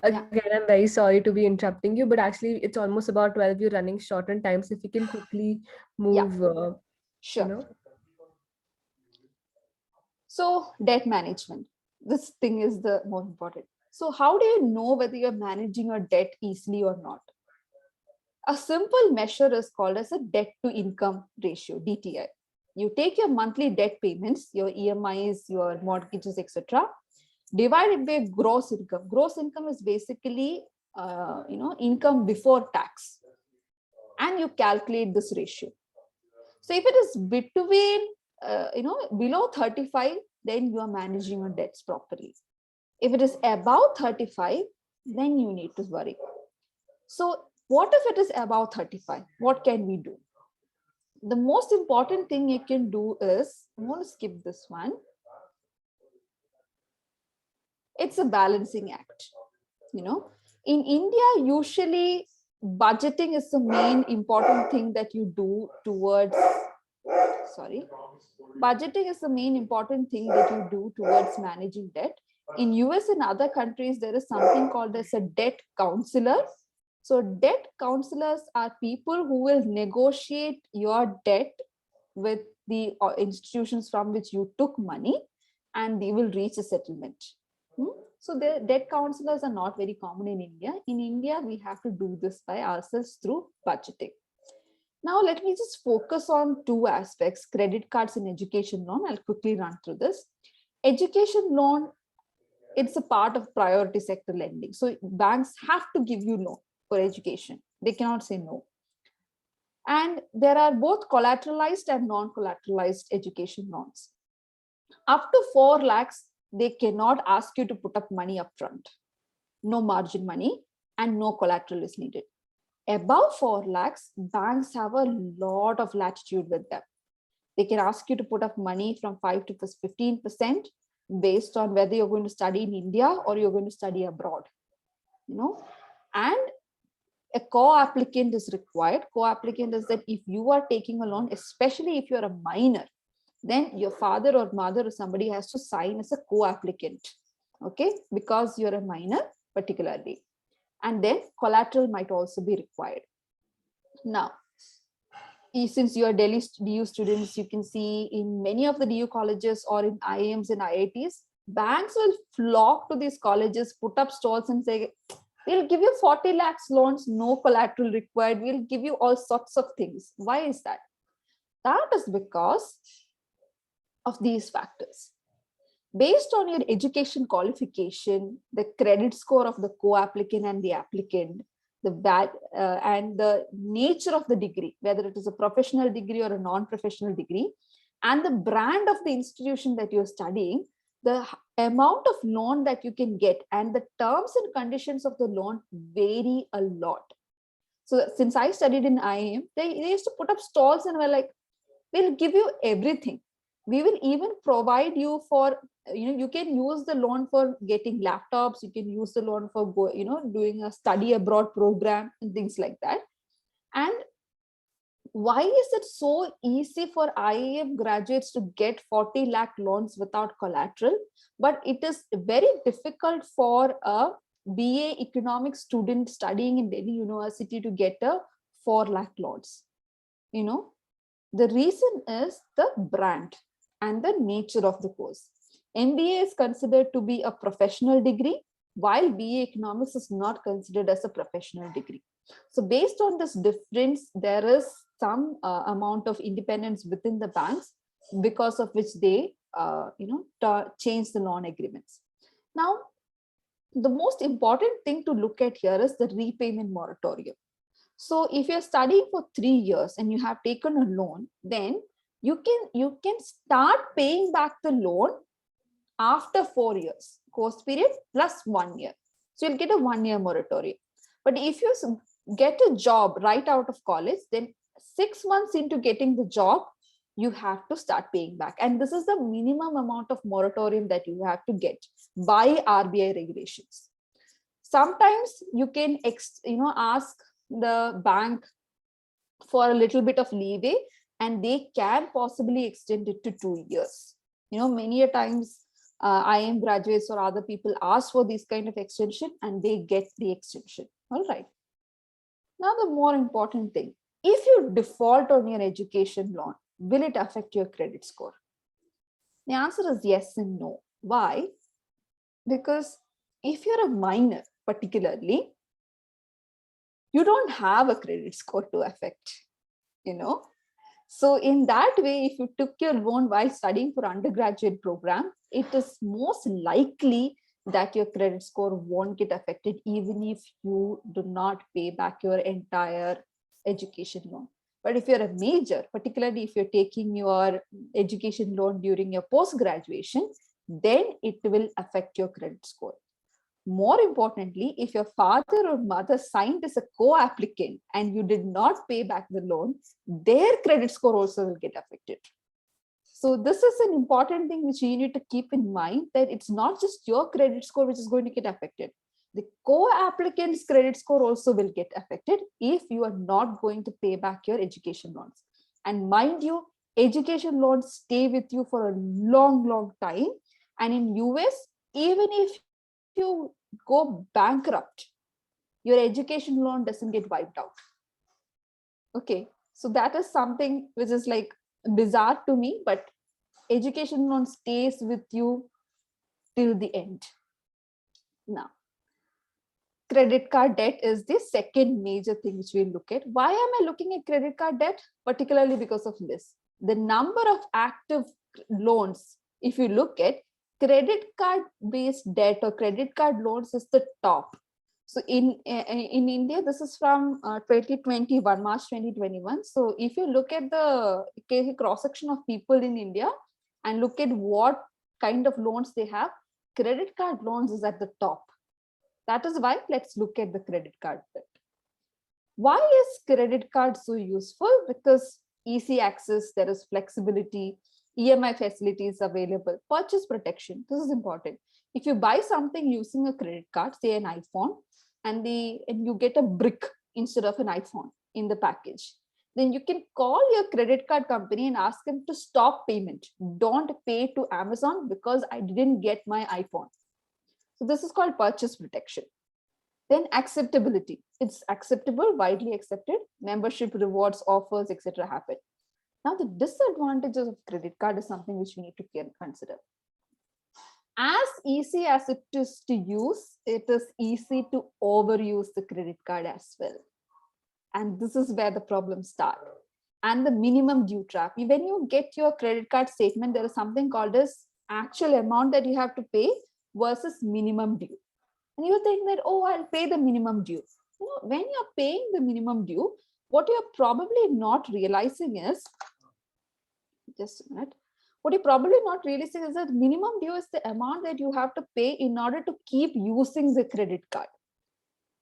again, I'm very sorry to be interrupting you, but actually it's almost about 12. You're running short on time. So if you can quickly move. Sure. You know. So debt management, this thing is the most important. So how do you know whether you're managing your debt easily or not? A simple measure is called as a debt to income ratio, DTI. You take your monthly debt payments, your EMIs, your mortgages, etc., divide it by gross income. Gross income is basically income before tax, and you calculate this ratio. So if it is between below 35, then you are managing your debts properly. If it is above 35, then you need to worry. So what if it is above 35? What can we do? The most important thing you can do is, I'm going to skip this one. It's a balancing act. You know, in India, usually budgeting is the main important thing that you do towards, budgeting is the main important thing that you do towards managing debt. In US and other countries, there is something called as a debt counselor. So debt counselors are people who will negotiate your debt with the institutions from which you took money, and they will reach a settlement. So the debt counselors are not very common in India. In India, we have to do this by ourselves through budgeting. Now, let me just focus on two aspects, credit cards and education loan. I'll quickly run through this. Education loan, it's a part of priority sector lending. So banks have to give you loan for education. They cannot say no. And there are both collateralized and non-collateralized education loans. Up to 4 lakhs, they cannot ask you to put up money upfront. No margin money. and no collateral is needed. Above 4 lakhs, banks have a lot of latitude with them. They can ask you to put up money from 5 to 15% based on whether you're going to study in India or you're going to study abroad. And a co-applicant is required. Co-applicant is that if you are taking a loan, especially if you're a minor, then your father or mother or somebody has to sign as a co-applicant, okay, because you're a minor particularly. And then collateral might also be required. Now, since you are Delhi DU students, you can see in many of the DU colleges or in IIMs and IITs, banks will flock to these colleges, put up stalls and say, we'll give you 40 lakhs loans, no collateral required. We'll give you all sorts of things. Why is that? That is because of these factors. Based on your education qualification, the credit score of the co-applicant and the applicant, and the nature of the degree, whether it is a professional degree or a non-professional degree, and the brand of the institution that you're studying, the amount of loan that you can get and the terms and conditions of the loan vary a lot. So since I studied in IIM, they used to put up stalls and were like, we'll give you everything. We will even provide you for, you can use the loan for getting laptops, you can use the loan for doing a study abroad program and things like that. And why is it so easy for IIM graduates to get 40 lakh loans without collateral, but it is very difficult for a BA economics student studying in Delhi University to get a 4 lakh loans? The reason is the brand and the nature of the course. MBA is considered to be a professional degree, while BA economics is not considered as a professional degree. So based on this difference, there is some amount of independence within the banks, because of which they change the loan agreements. Now, the most important thing to look at here is the repayment moratorium. So if you're studying for 3 years and you have taken a loan, then you can start paying back the loan after 4 years, course period plus 1 year. So you'll get a 1 year moratorium. But if you get a job right out of college, then 6 months into getting the job, you have to start paying back. And this is the minimum amount of moratorium that you have to get by RBI regulations. Sometimes you can ask the bank for a little bit of leeway, and they can possibly extend it to 2 years. Many a times IIM graduates or other people ask for this kind of extension and they get the extension. All right. Now, the more important thing, if you default on your education loan, will it affect your credit score? The answer is yes and no. Why? Because if you're a minor, particularly, you don't have a credit score to affect, So in that way, if you took your loan while studying for undergraduate program, it is most likely that your credit score won't get affected, even if you do not pay back your entire education loan. But if you're a major, particularly if you're taking your education loan during your post-graduation, then it will affect your credit score. More importantly, if your father or mother signed as a co-applicant and you did not pay back the loan, their credit score also will get affected. So this is an important thing which you need to keep in mind, that it's not just your credit score which is going to get affected. The co-applicant's credit score also will get affected if you are not going to pay back your education loans. And mind you, education loans stay with you for a long, long time. And in US, even if you go bankrupt, your education loan doesn't get wiped out. Okay, so that is something which is like bizarre to me, but education loan stays with you till the end. Now, credit card debt is the second major thing which we'll look at. Why am I looking at credit card debt? Particularly because of this. The number of active loans, if you look at, credit card based debt or credit card loans is the top. So in India, this is from 2021, March 2021. So if you look at the cross section of people in India and look at what kind of loans they have, credit card loans is at the top. That is why let's look at the credit card debt. Why is credit card so useful? Because easy access, there is flexibility, EMI facilities available, purchase protection. This is important. If you buy something using a credit card, say an iPhone, and you get a brick instead of an iPhone in the package, then you can call your credit card company and ask them to stop payment. Don't pay to Amazon because I didn't get my iPhone. So this is called purchase protection. Then acceptability. It's acceptable, widely accepted. Membership, rewards, offers, etc. happen. Now the disadvantages of credit card is something which we need to consider. As easy as it is to use, it is easy to overuse the credit card as well. And this is where the problems start. And the minimum due trap. When you get your credit card statement, there is something called as actual amount that you have to pay versus minimum due. And you think that, oh, I'll pay the minimum due. You know, when you're paying the minimum due, what you're probably not realizing is, just a minute, what you're probably not realizing is that minimum due is the amount that you have to pay in order to keep using the credit card.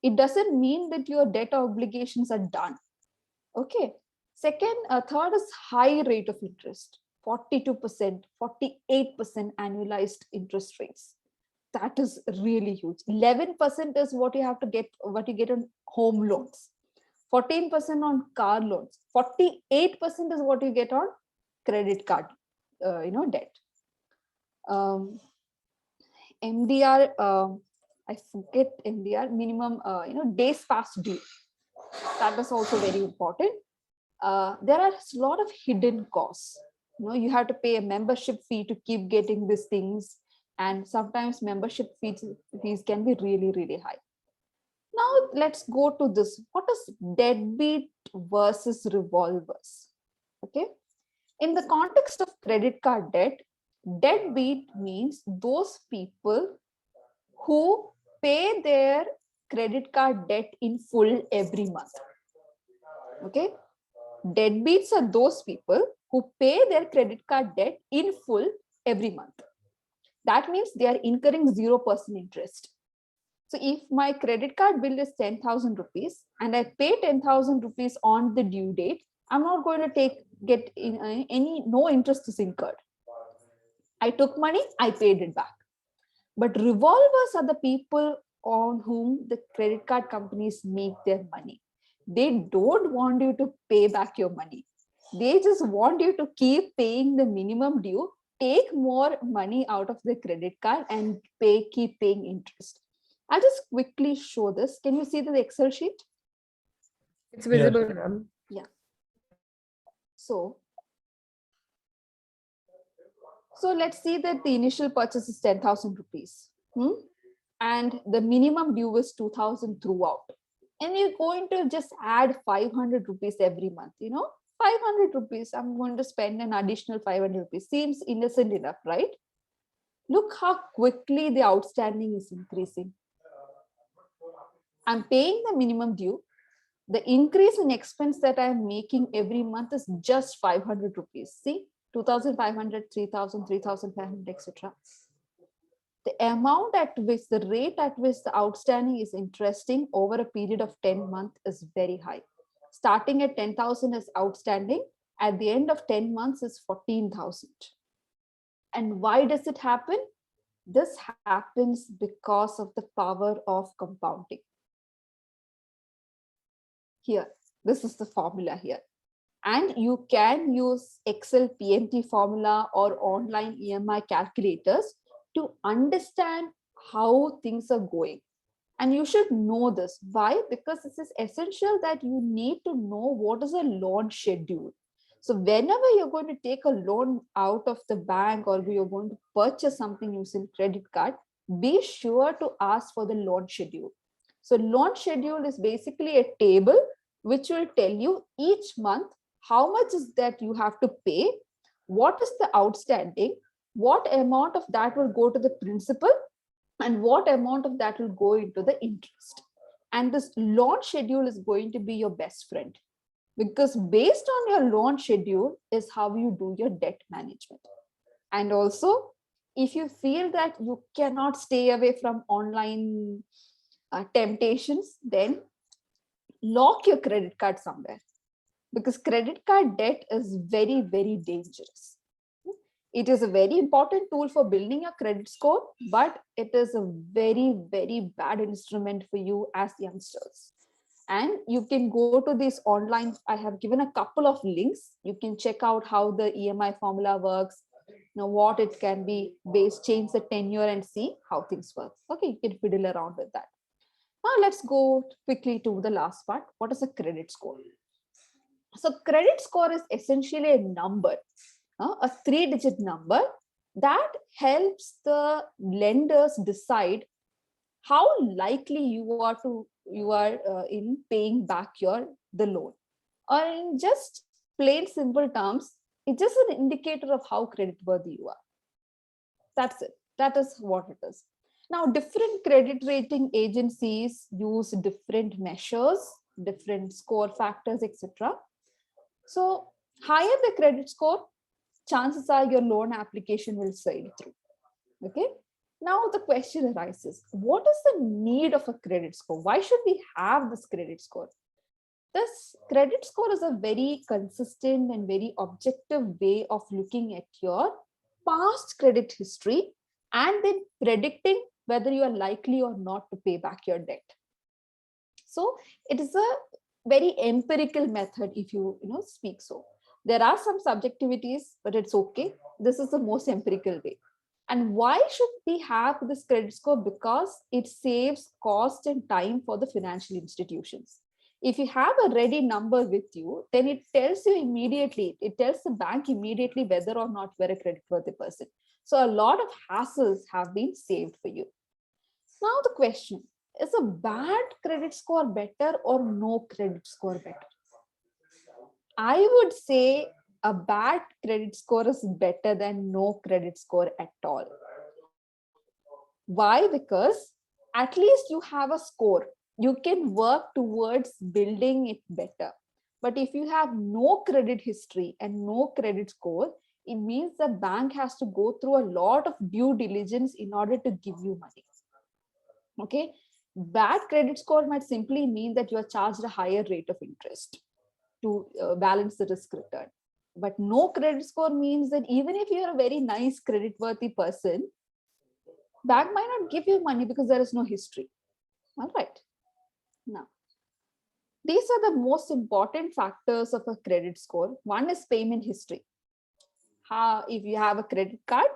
It doesn't mean that your debt obligations are done. Okay. Second, third is high rate of interest, 42%, 48% annualized interest rates. That is really huge. 11% is what you have to get, what you get on home loans. 14% on car loans. 48% is what you get on credit card, debt. MDR, I forget MDR, minimum, days past due. That is also very important. There are a lot of hidden costs. You have to pay a membership fee to keep getting these things. And sometimes membership fees can be really, really high. Now let's go to this. What is deadbeat versus revolvers? Okay. In the context of credit card debt, deadbeat means those people who pay their credit card debt in full every month. Okay. Deadbeats are those people who pay their credit card debt in full every month. That means they are incurring 0% interest. So if my credit card bill is 10,000 rupees and I pay 10,000 rupees on the due date, I'm not going to get no interest is incurred. I took money, I paid it back. But revolvers are the people on whom the credit card companies make their money. They don't want you to pay back your money. They just want you to keep paying the minimum due, take more money out of the credit card and keep paying interest. I'll just quickly show this. Can you see the Excel sheet? It's visible, ma'am. Yeah. So let's see that the initial purchase is 10,000 rupees. And the minimum due is 2,000 throughout. And you're going to just add 500 rupees every month, 500 rupees. I'm going to spend an additional 500 rupees. Seems innocent enough, right? Look how quickly the outstanding is increasing. I'm paying the minimum due. The increase in expense that I'm making every month is just 500 rupees. See, 2,500, 3,000, 3,500, etc. The amount at which, the rate at which the outstanding is interesting over a period of 10 months is very high. Starting at 10,000 is outstanding. At the end of 10 months is 14,000. And why does it happen? This happens because of the power of compounding. Here, this is the formula here. And you can use Excel PMT formula or online EMI calculators to understand how things are going. And you should know this. Why? Because this is essential that you need to know what is a loan schedule. So whenever you're going to take a loan out of the bank or you're going to purchase something using credit card, be sure to ask for the loan schedule. So loan schedule is basically a table which will tell you each month how much is that you have to pay, what is the outstanding, what amount of that will go to the principal, and what amount of that will go into the interest. And this loan schedule is going to be your best friend, because based on your loan schedule is how you do your debt management. And also, if you feel that you cannot stay away from online temptations, then lock your credit card somewhere, because credit card debt is very, very dangerous. It is a very important tool for building your credit score, but it is a very, very bad instrument for you as youngsters. And you can go to this online. I have given a couple of links. You can check out how the EMI formula works, what it can be based, change the tenure and see how things work. Okay, you can fiddle around with that. Now let's go quickly to the last part. What is a credit score? So credit score is essentially a number, a 3-digit number that helps the lenders decide how likely you are in paying back the loan. Or in just plain simple terms, it's just an indicator of how creditworthy you are. That's it. That is what it is. Now, different credit rating agencies use different measures, different score factors, etc. So higher the credit score, chances are your loan application will sail through. Okay. Now the question arises, what is the need of a credit score? Why should we have this credit score? This credit score is a very consistent and very objective way of looking at your past credit history and then predicting whether you are likely or not to pay back your debt. So it is a very empirical method, if you speak so. There are some subjectivities, but it's okay. This is the most empirical way. And why should we have this credit score? Because it saves cost and time for the financial institutions. If you have a ready number with you, then it tells you immediately, it tells the bank immediately whether or not you're a creditworthy person. So a lot of hassles have been saved for you. Now the question, is a bad credit score better or no credit score better? I would say a bad credit score is better than no credit score at all. Why? Because at least you have a score. You can work towards building it better. But if you have no credit history and no credit score, it means the bank has to go through a lot of due diligence in order to give you money. Okay. Bad credit score might simply mean that you are charged a higher rate of interest to balance the risk return. But no credit score means that even if you're a very nice credit-worthy person, bank might not give you money because there is no history. All right. Now, these are the most important factors of a credit score. One is payment history. If you have a credit card,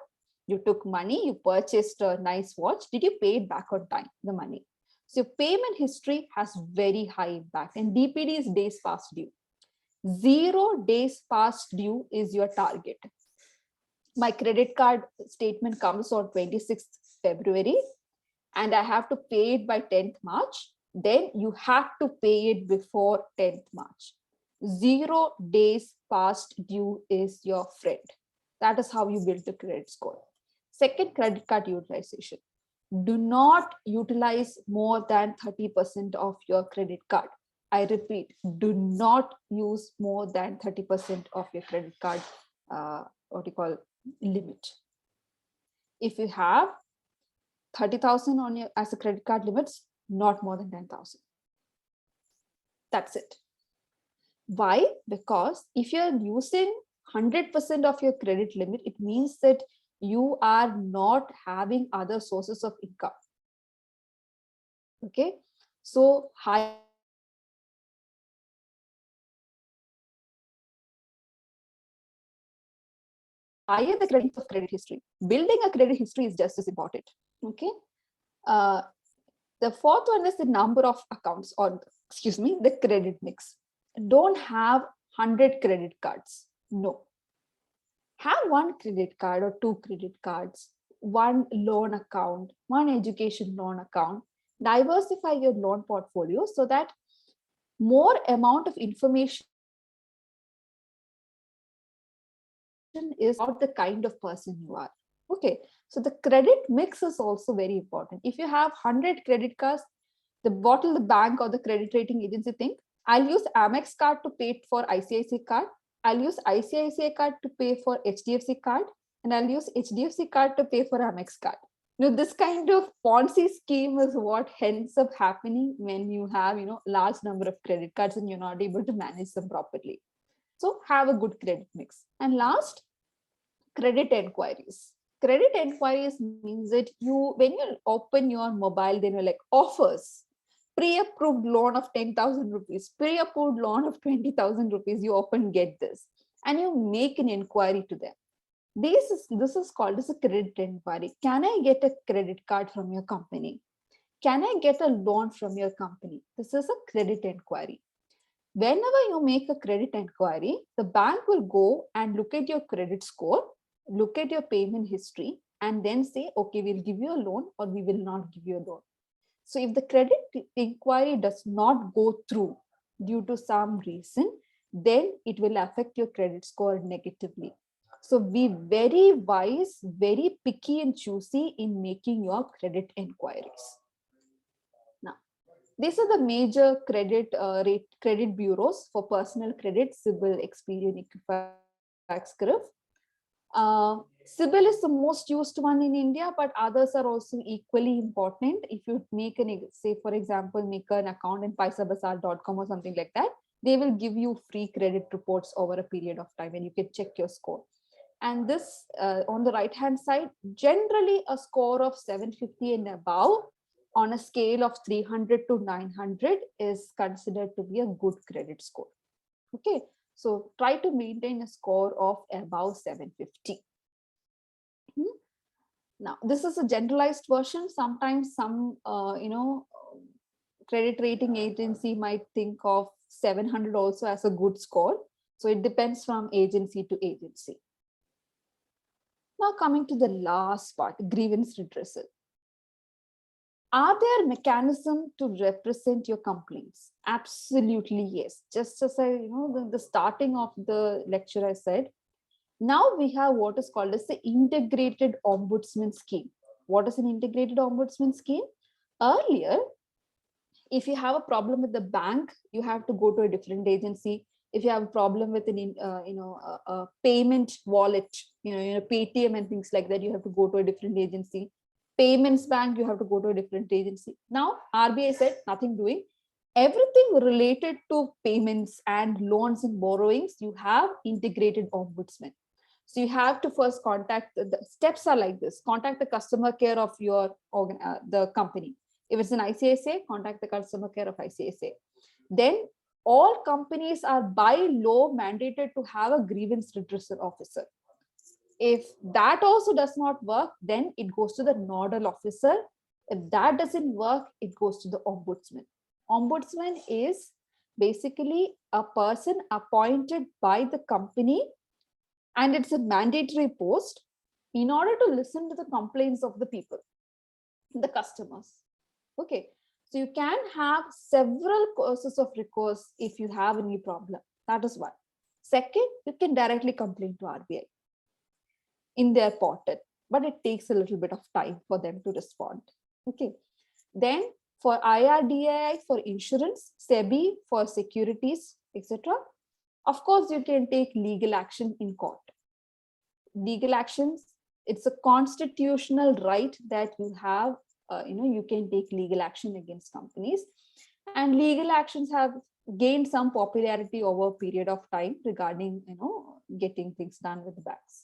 you took money, you purchased a nice watch, did you pay it back on time, the money? So your payment history has very high impact, and DPD is days past due. 0 days past due is your target. My credit card statement comes on 26th February and I have to pay it by 10th March. Then you have to pay it before 10th March. 0 days past due is your friend. That is how you build the credit score. Second, credit card utilization. Do not utilize more than 30% of your credit card. I repeat, do not use more than 30% of your credit card, limit. If you have 30,000 on your as a credit card limits, not more than 10,000. That's it. Why? Because if you're using 100% of your credit limit, it means that you are not having other sources of income. Okay, so higher the credit history. Building a credit history is just as important. Okay. The fourth one is the number of accounts, or the credit mix. Don't have 100 credit cards. No. Have one credit card or 2 credit cards, one loan account, one education loan account. Diversify your loan portfolio so that more amount of information is about the kind of person you are. Okay, so the credit mix is also very important. If you have 100 credit cards, what will the bank or the credit rating agency think? I'll use Amex card to pay for ICICI card. I'll use ICICI card to pay for HDFC card, and I'll use HDFC card to pay for Amex card. This kind of Ponzi scheme is what ends up happening when you have, large number of credit cards and you're not able to manage them properly. So have a good credit mix. And last, credit enquiries. Credit enquiries means that when you open your mobile, then you're like offers, pre-approved loan of 10,000 rupees, pre-approved loan of 20,000 rupees, you open, get this, and you make an inquiry to them. This is called as a credit inquiry. Can I get a credit card from your company? Can I get a loan from your company? This is a credit inquiry. Whenever you make a credit inquiry, the bank will go and look at your credit score, look at your payment history, and then say, okay, we'll give you a loan or we will not give you a loan. So if the credit inquiry does not go through due to some reason, then it will affect your credit score negatively. So be very wise, very picky and choosy in making your credit inquiries. Now, these are the major credit bureaus for personal credit: CIBIL, Experian, Equifax, CRIF. CIBIL is the most used one in India, but others are also equally important. If you make say for example, make an account in paisabazar.com or something like that, they will give you free credit reports over a period of time and you can check your score. And this on the right hand side, generally a score of 750 and above on a scale of 300 to 900 is considered to be a good credit score. Okay, so try to maintain a score of above 750. Now, this is a generalized version. Sometimes some, credit rating agency might think of 700 also as a good score. So it depends from agency to agency. Now coming to the last part, grievance redressal. Are there mechanisms to represent your complaints? Absolutely yes. Just as I, the starting of the lecture I said, now we have what is called as the integrated ombudsman scheme. What is an integrated ombudsman scheme? Earlier, if you have a problem with the bank, you have to go to a different agency. If you have a problem with an, a payment wallet, Paytm and things like that, you have to go to a different agency. Payments bank, you have to go to a different agency. Now, RBI said nothing doing. Everything related to payments and loans and borrowings, you have integrated ombudsman. So you have to first contact, the steps are like this: contact the customer care of your the company. If it's an ICICI, contact the customer care of ICICI. Then all companies are by law mandated to have a grievance redressal officer. If that also does not work, then it goes to the nodal officer. If that doesn't work, it goes to the ombudsman. Ombudsman is basically a person appointed by the company, and it's a mandatory post in order to listen to the complaints of the people, the customers. Okay, so you can have several courses of recourse if you have any problem. That is one. Second, you can directly complain to RBI in their portal, but it takes a little bit of time for them to respond. Okay, then for IRDAI for insurance, SEBI for securities, etc. Of course, you can take legal action in court. Legal actions, it's a constitutional right that you have. You can take legal action against companies, and legal actions have gained some popularity over a period of time regarding getting things done with the banks.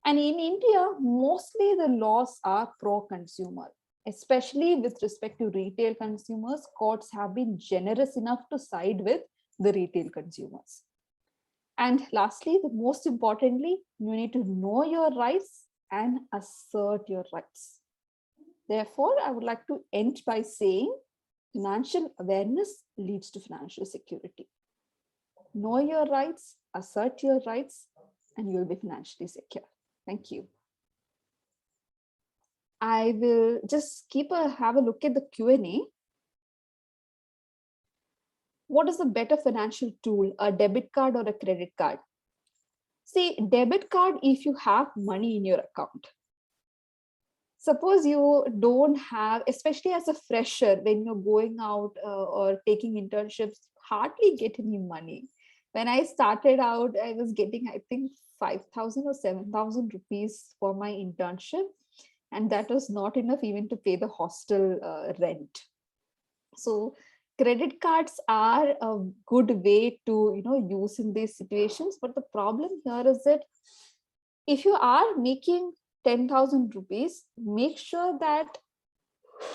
And in India, mostly the laws are pro-consumer, especially with respect to retail consumers. Courts have been generous enough to side with the retail consumers. And lastly, the most importantly, you need to know your rights and assert your rights. Therefore, I would like to end by saying financial awareness leads to financial security. Know your rights, assert your rights, and you'll be financially secure. Thank you. I will just have a look at the Q&A. What is a better financial tool, a debit card or a credit card? See, debit card if you have money in your account. Suppose you don't have, especially as a fresher, when you're going out or taking internships, hardly get any money. When I started out, I was getting, I think, 5,000 or 7,000 rupees for my internship. and that was not enough even to pay the hostel rent. So credit cards are a good way to use in these situations, but the problem here is that if you are making 10,000 rupees, make sure that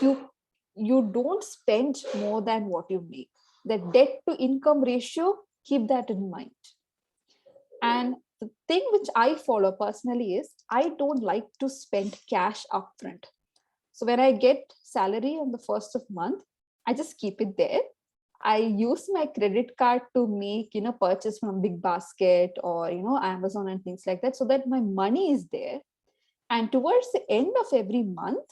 you don't spend more than what you make. The debt to income ratio, keep that in mind. And the thing which I follow personally is I don't like to spend cash upfront. So when I get salary on the first of month, I just keep it there. I use my credit card to make purchase from Big Basket or Amazon and things like that, so that my money is there. And towards the end of every month,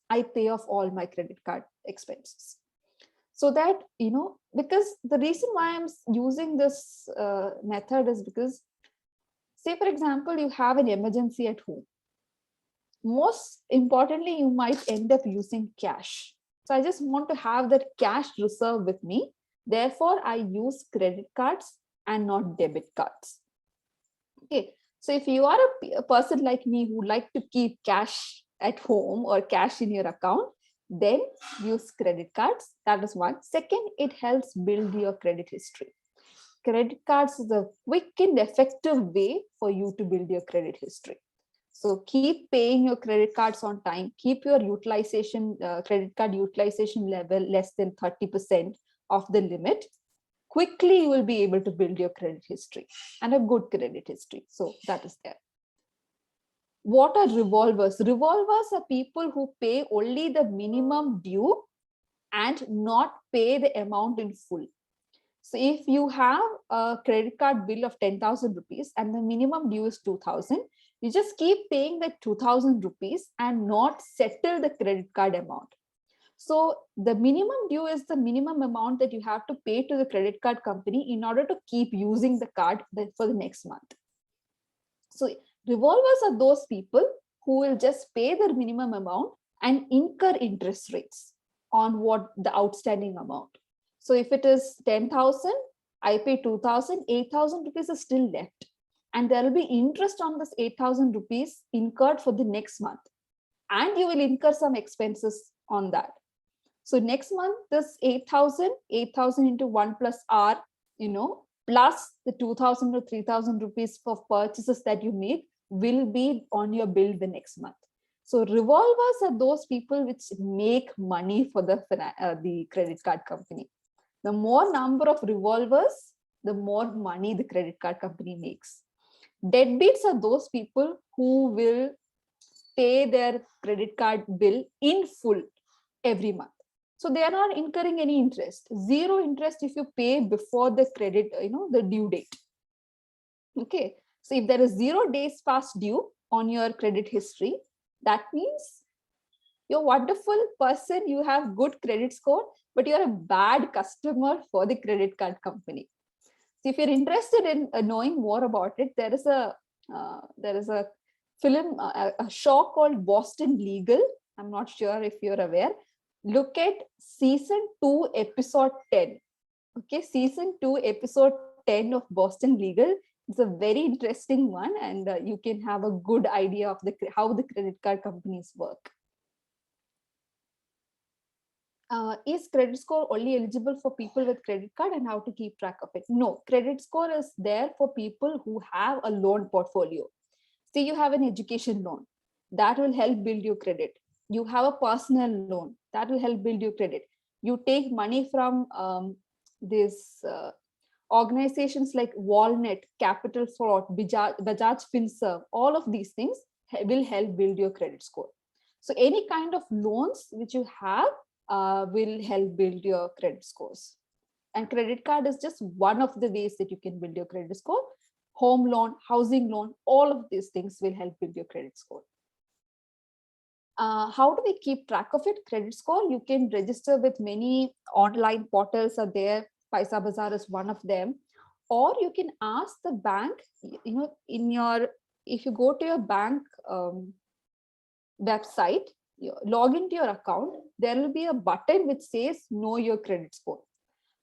I pay off all my credit card expenses. So that, because the reason why I'm using this method is because, say, for example, you have an emergency at home. Most importantly, you might end up using cash. So I just want to have that cash reserve with me. Therefore, I use credit cards and not debit cards. Okay. So if you are a person like me who like to keep cash at home or cash in your account, then use credit cards. That is one. Second, it helps build your credit history. Credit cards is a quick and effective way for you to build your credit history. So keep paying your credit cards on time. Keep your utilization, credit card utilization level less than 30% of the limit. Quickly, you will be able to build your credit history and a good credit history. So that is there. What are revolvers? Revolvers are people who pay only the minimum due and not pay the amount in full. So if you have a credit card bill of 10,000 rupees and the minimum due is 2,000, you just keep paying the 2,000 rupees and not settle the credit card amount. So the minimum due is the minimum amount that you have to pay to the credit card company in order to keep using the card for the next month. So revolvers are those people who will just pay their minimum amount and incur interest rates on what the outstanding amount. So if it is 10,000, I pay 2,000, 8,000 rupees is still left. And there will be interest on this 8,000 rupees incurred for the next month. And you will incur some expenses on that. So next month, this 8,000 into 1 plus R, plus the 2,000 or 3,000 rupees for purchases that you make will be on your bill the next month. So revolvers are those people which make money for the credit card company. The more number of revolvers, the more money the credit card company makes. Deadbeats are those people who will pay their credit card bill in full every month. So they are not incurring any interest. Zero interest if you pay before the credit, the due date. Okay. So if there is 0 days past due on your credit history, that means you're a wonderful person, you have good credit score, but you're a bad customer for the credit card company. So if you're interested in knowing more about it, there is a film, a show called Boston Legal. I'm not sure if you're aware. Look at season 2, episode 10. Okay, season 2, episode 10 of Boston Legal. It's a very interesting one, and you can have a good idea of how the credit card companies work. Is credit score only eligible for people with credit card, and how to keep track of it? No, credit score is there for people who have a loan portfolio. Say you have an education loan, that will help build your credit. You have a personal loan, that will help build your credit. You take money from these organizations like Walnut, Capital Fraud, Bajaj Finserv, all of these things will help build your credit score. So any kind of loans which you have will help build your credit scores. And credit card is just one of the ways that you can build your credit score. Home loan, housing loan, all of these things will help build your credit score. How do we keep track of it? Credit score, you can register with many online portals are there. Paisa Bazaar is one of them. Or you can ask the bank, if you go to your bank website, log into your account, there will be a button which says know your credit score.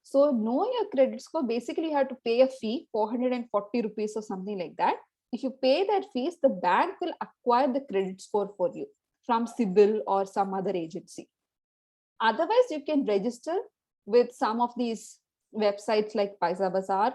So know your credit score, basically you have to pay a fee, 440 rupees or something like that. If you pay that fees, the bank will acquire the credit score for you. from Sibyl or some other agency. Otherwise, you can register with some of these websites like Paisa Bazaar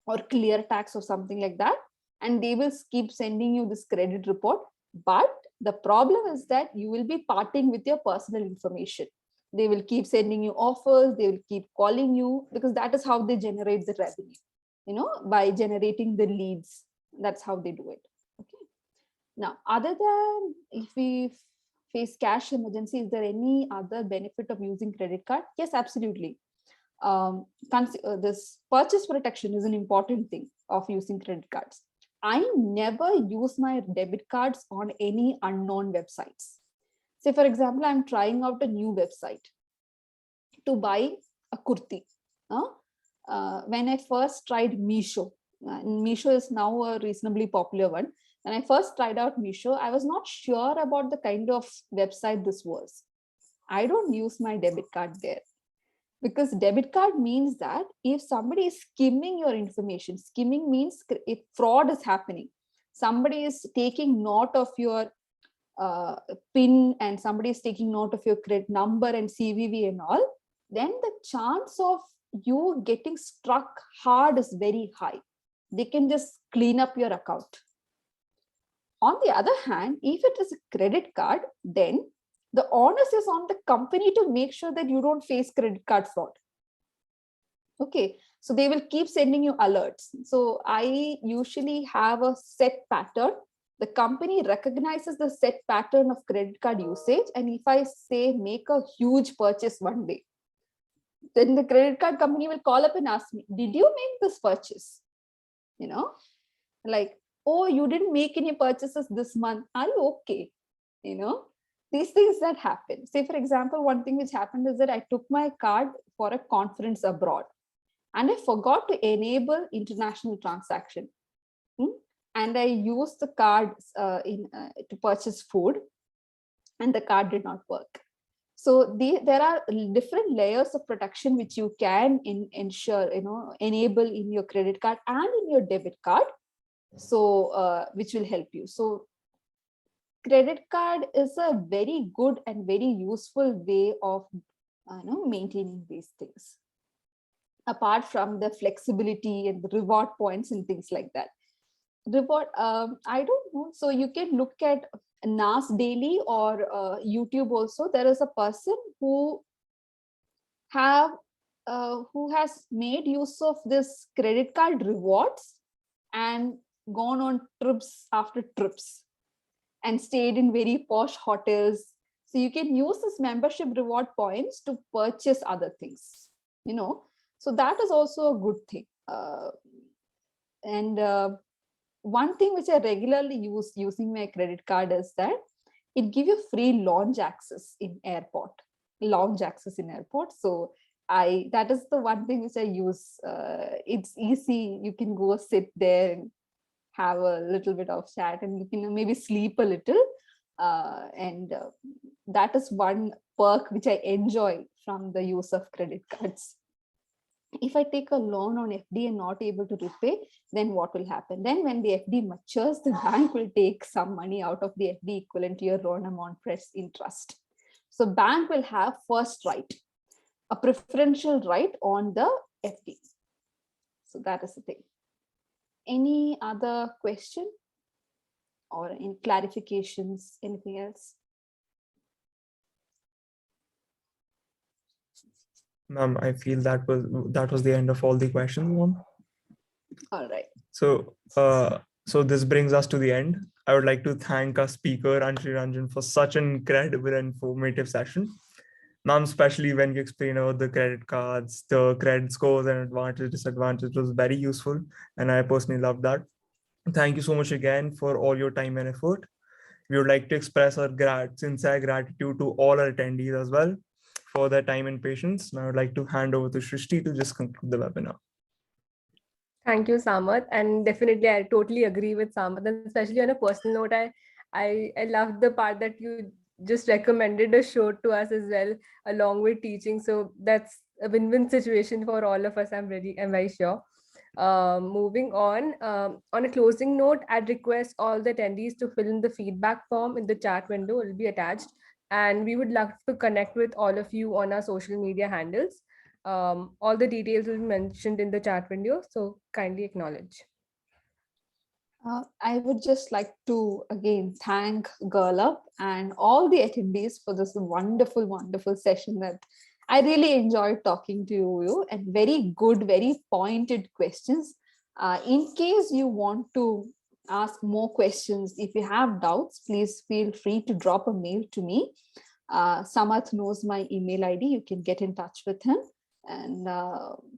or Clear Tax or something like that, and they will keep sending you this credit report. But the problem is that you will be parting with your personal information. They will keep sending you offers, they will keep calling you, because that is how they generate the revenue, by generating the leads. That's how they do it. Okay. Now, other than if we face cash emergency, is there any other benefit of using credit card? Yes, absolutely. This purchase protection is an important thing of using credit cards. I never use my debit cards on any unknown websites. Say, for example, I'm trying out a new website to buy a kurti. When I first tried Meesho, and Meesho is now a reasonably popular one. When I first tried out Meesho, I was not sure about the kind of website this was. I don't use my debit card there, because debit card means that if somebody is skimming your information, skimming means if fraud is happening, somebody is taking note of your PIN and somebody is taking note of your credit number and CVV and all, then the chance of you getting struck hard is very high. They can just clean up your account. On the other hand, if it is a credit card, then the onus is on the company to make sure that you don't face credit card fraud. Okay, so they will keep sending you alerts. So I usually have a set pattern. The company recognizes the set pattern of credit card usage. And if I say make a huge purchase one day, then the credit card company will call up and ask me, did you make this purchase? Like, oh, you didn't make any purchases this month. Are you okay? These things that happen. Say, for example, one thing which happened is that I took my card for a conference abroad and I forgot to enable international transaction. And I used the card to purchase food, and the card did not work. So there are different layers of protection which you can ensure, enable in your credit card and in your debit card. So which will help you. So credit card is a very good and very useful way of maintaining these things, apart from the flexibility and the reward points and things like that. Reward, I don't know. So you can look at NAS Daily or YouTube also. There is a person who has made use of this credit card rewards and gone on trips after trips and stayed in very posh hotels. So you can use this membership reward points to purchase other things, so that is also a good thing. One thing which I regularly use using my credit card is that it gives you free lounge access in airport. So that is the one thing which I use. It's easy. You can go sit there and have a little bit of chat, and you can maybe sleep a little. That is one perk which I enjoy from the use of credit cards. If I take a loan on FD and not able to repay, then what will happen? Then when the FD matures, the bank will take some money out of the FD equivalent to your loan amount plus interest. So bank will have first right, a preferential right on the FD. So that is the thing. Any other question or any clarifications, anything else? Ma'am, I feel that was the end of all the questions, ma'am. All right. So this brings us to the end. I would like to thank our speaker, Anjali Ranjan, for such an incredible and informative session. Ma'am, especially when you explain about the credit cards, the credit scores and advantages, disadvantages, was very useful. And I personally love that. Thank you so much again for all your time and effort. We would like to express our sincere gratitude to all our attendees as well for their time and patience. Now I would like to hand over to Shrishti to just conclude the webinar. Thank you, Samarth. And definitely, I totally agree with Samarth. And especially on a personal note, I love the part that you just recommended a show to us as well, along with teaching. So that's a win-win situation for all of us. I'm very sure. Moving on a closing note, I'd request all the attendees to fill in the feedback form in the chat window. It will be attached. And we would love to connect with all of you on our social media handles. All the details will be mentioned in the chat window, so kindly acknowledge. I would just like to again thank Girl Up and all the attendees for this wonderful, wonderful session that I really enjoyed talking to you and very good, very pointed questions. In case you want to ask more questions, if you have doubts, please feel free to drop a mail to me. Samath knows my email ID. You can get in touch with him. And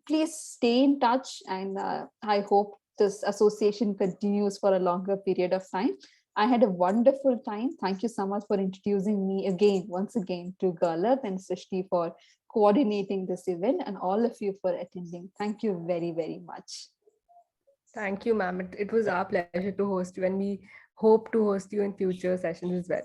please stay in touch. And I hope this association continues for a longer period of time. I had a wonderful time. Thank you so much for introducing me once again to Gaurav and Srishti for coordinating this event and all of you for attending. Thank you very, very much. Thank you, ma'am. It was our pleasure to host you, and we hope to host you in future sessions as well.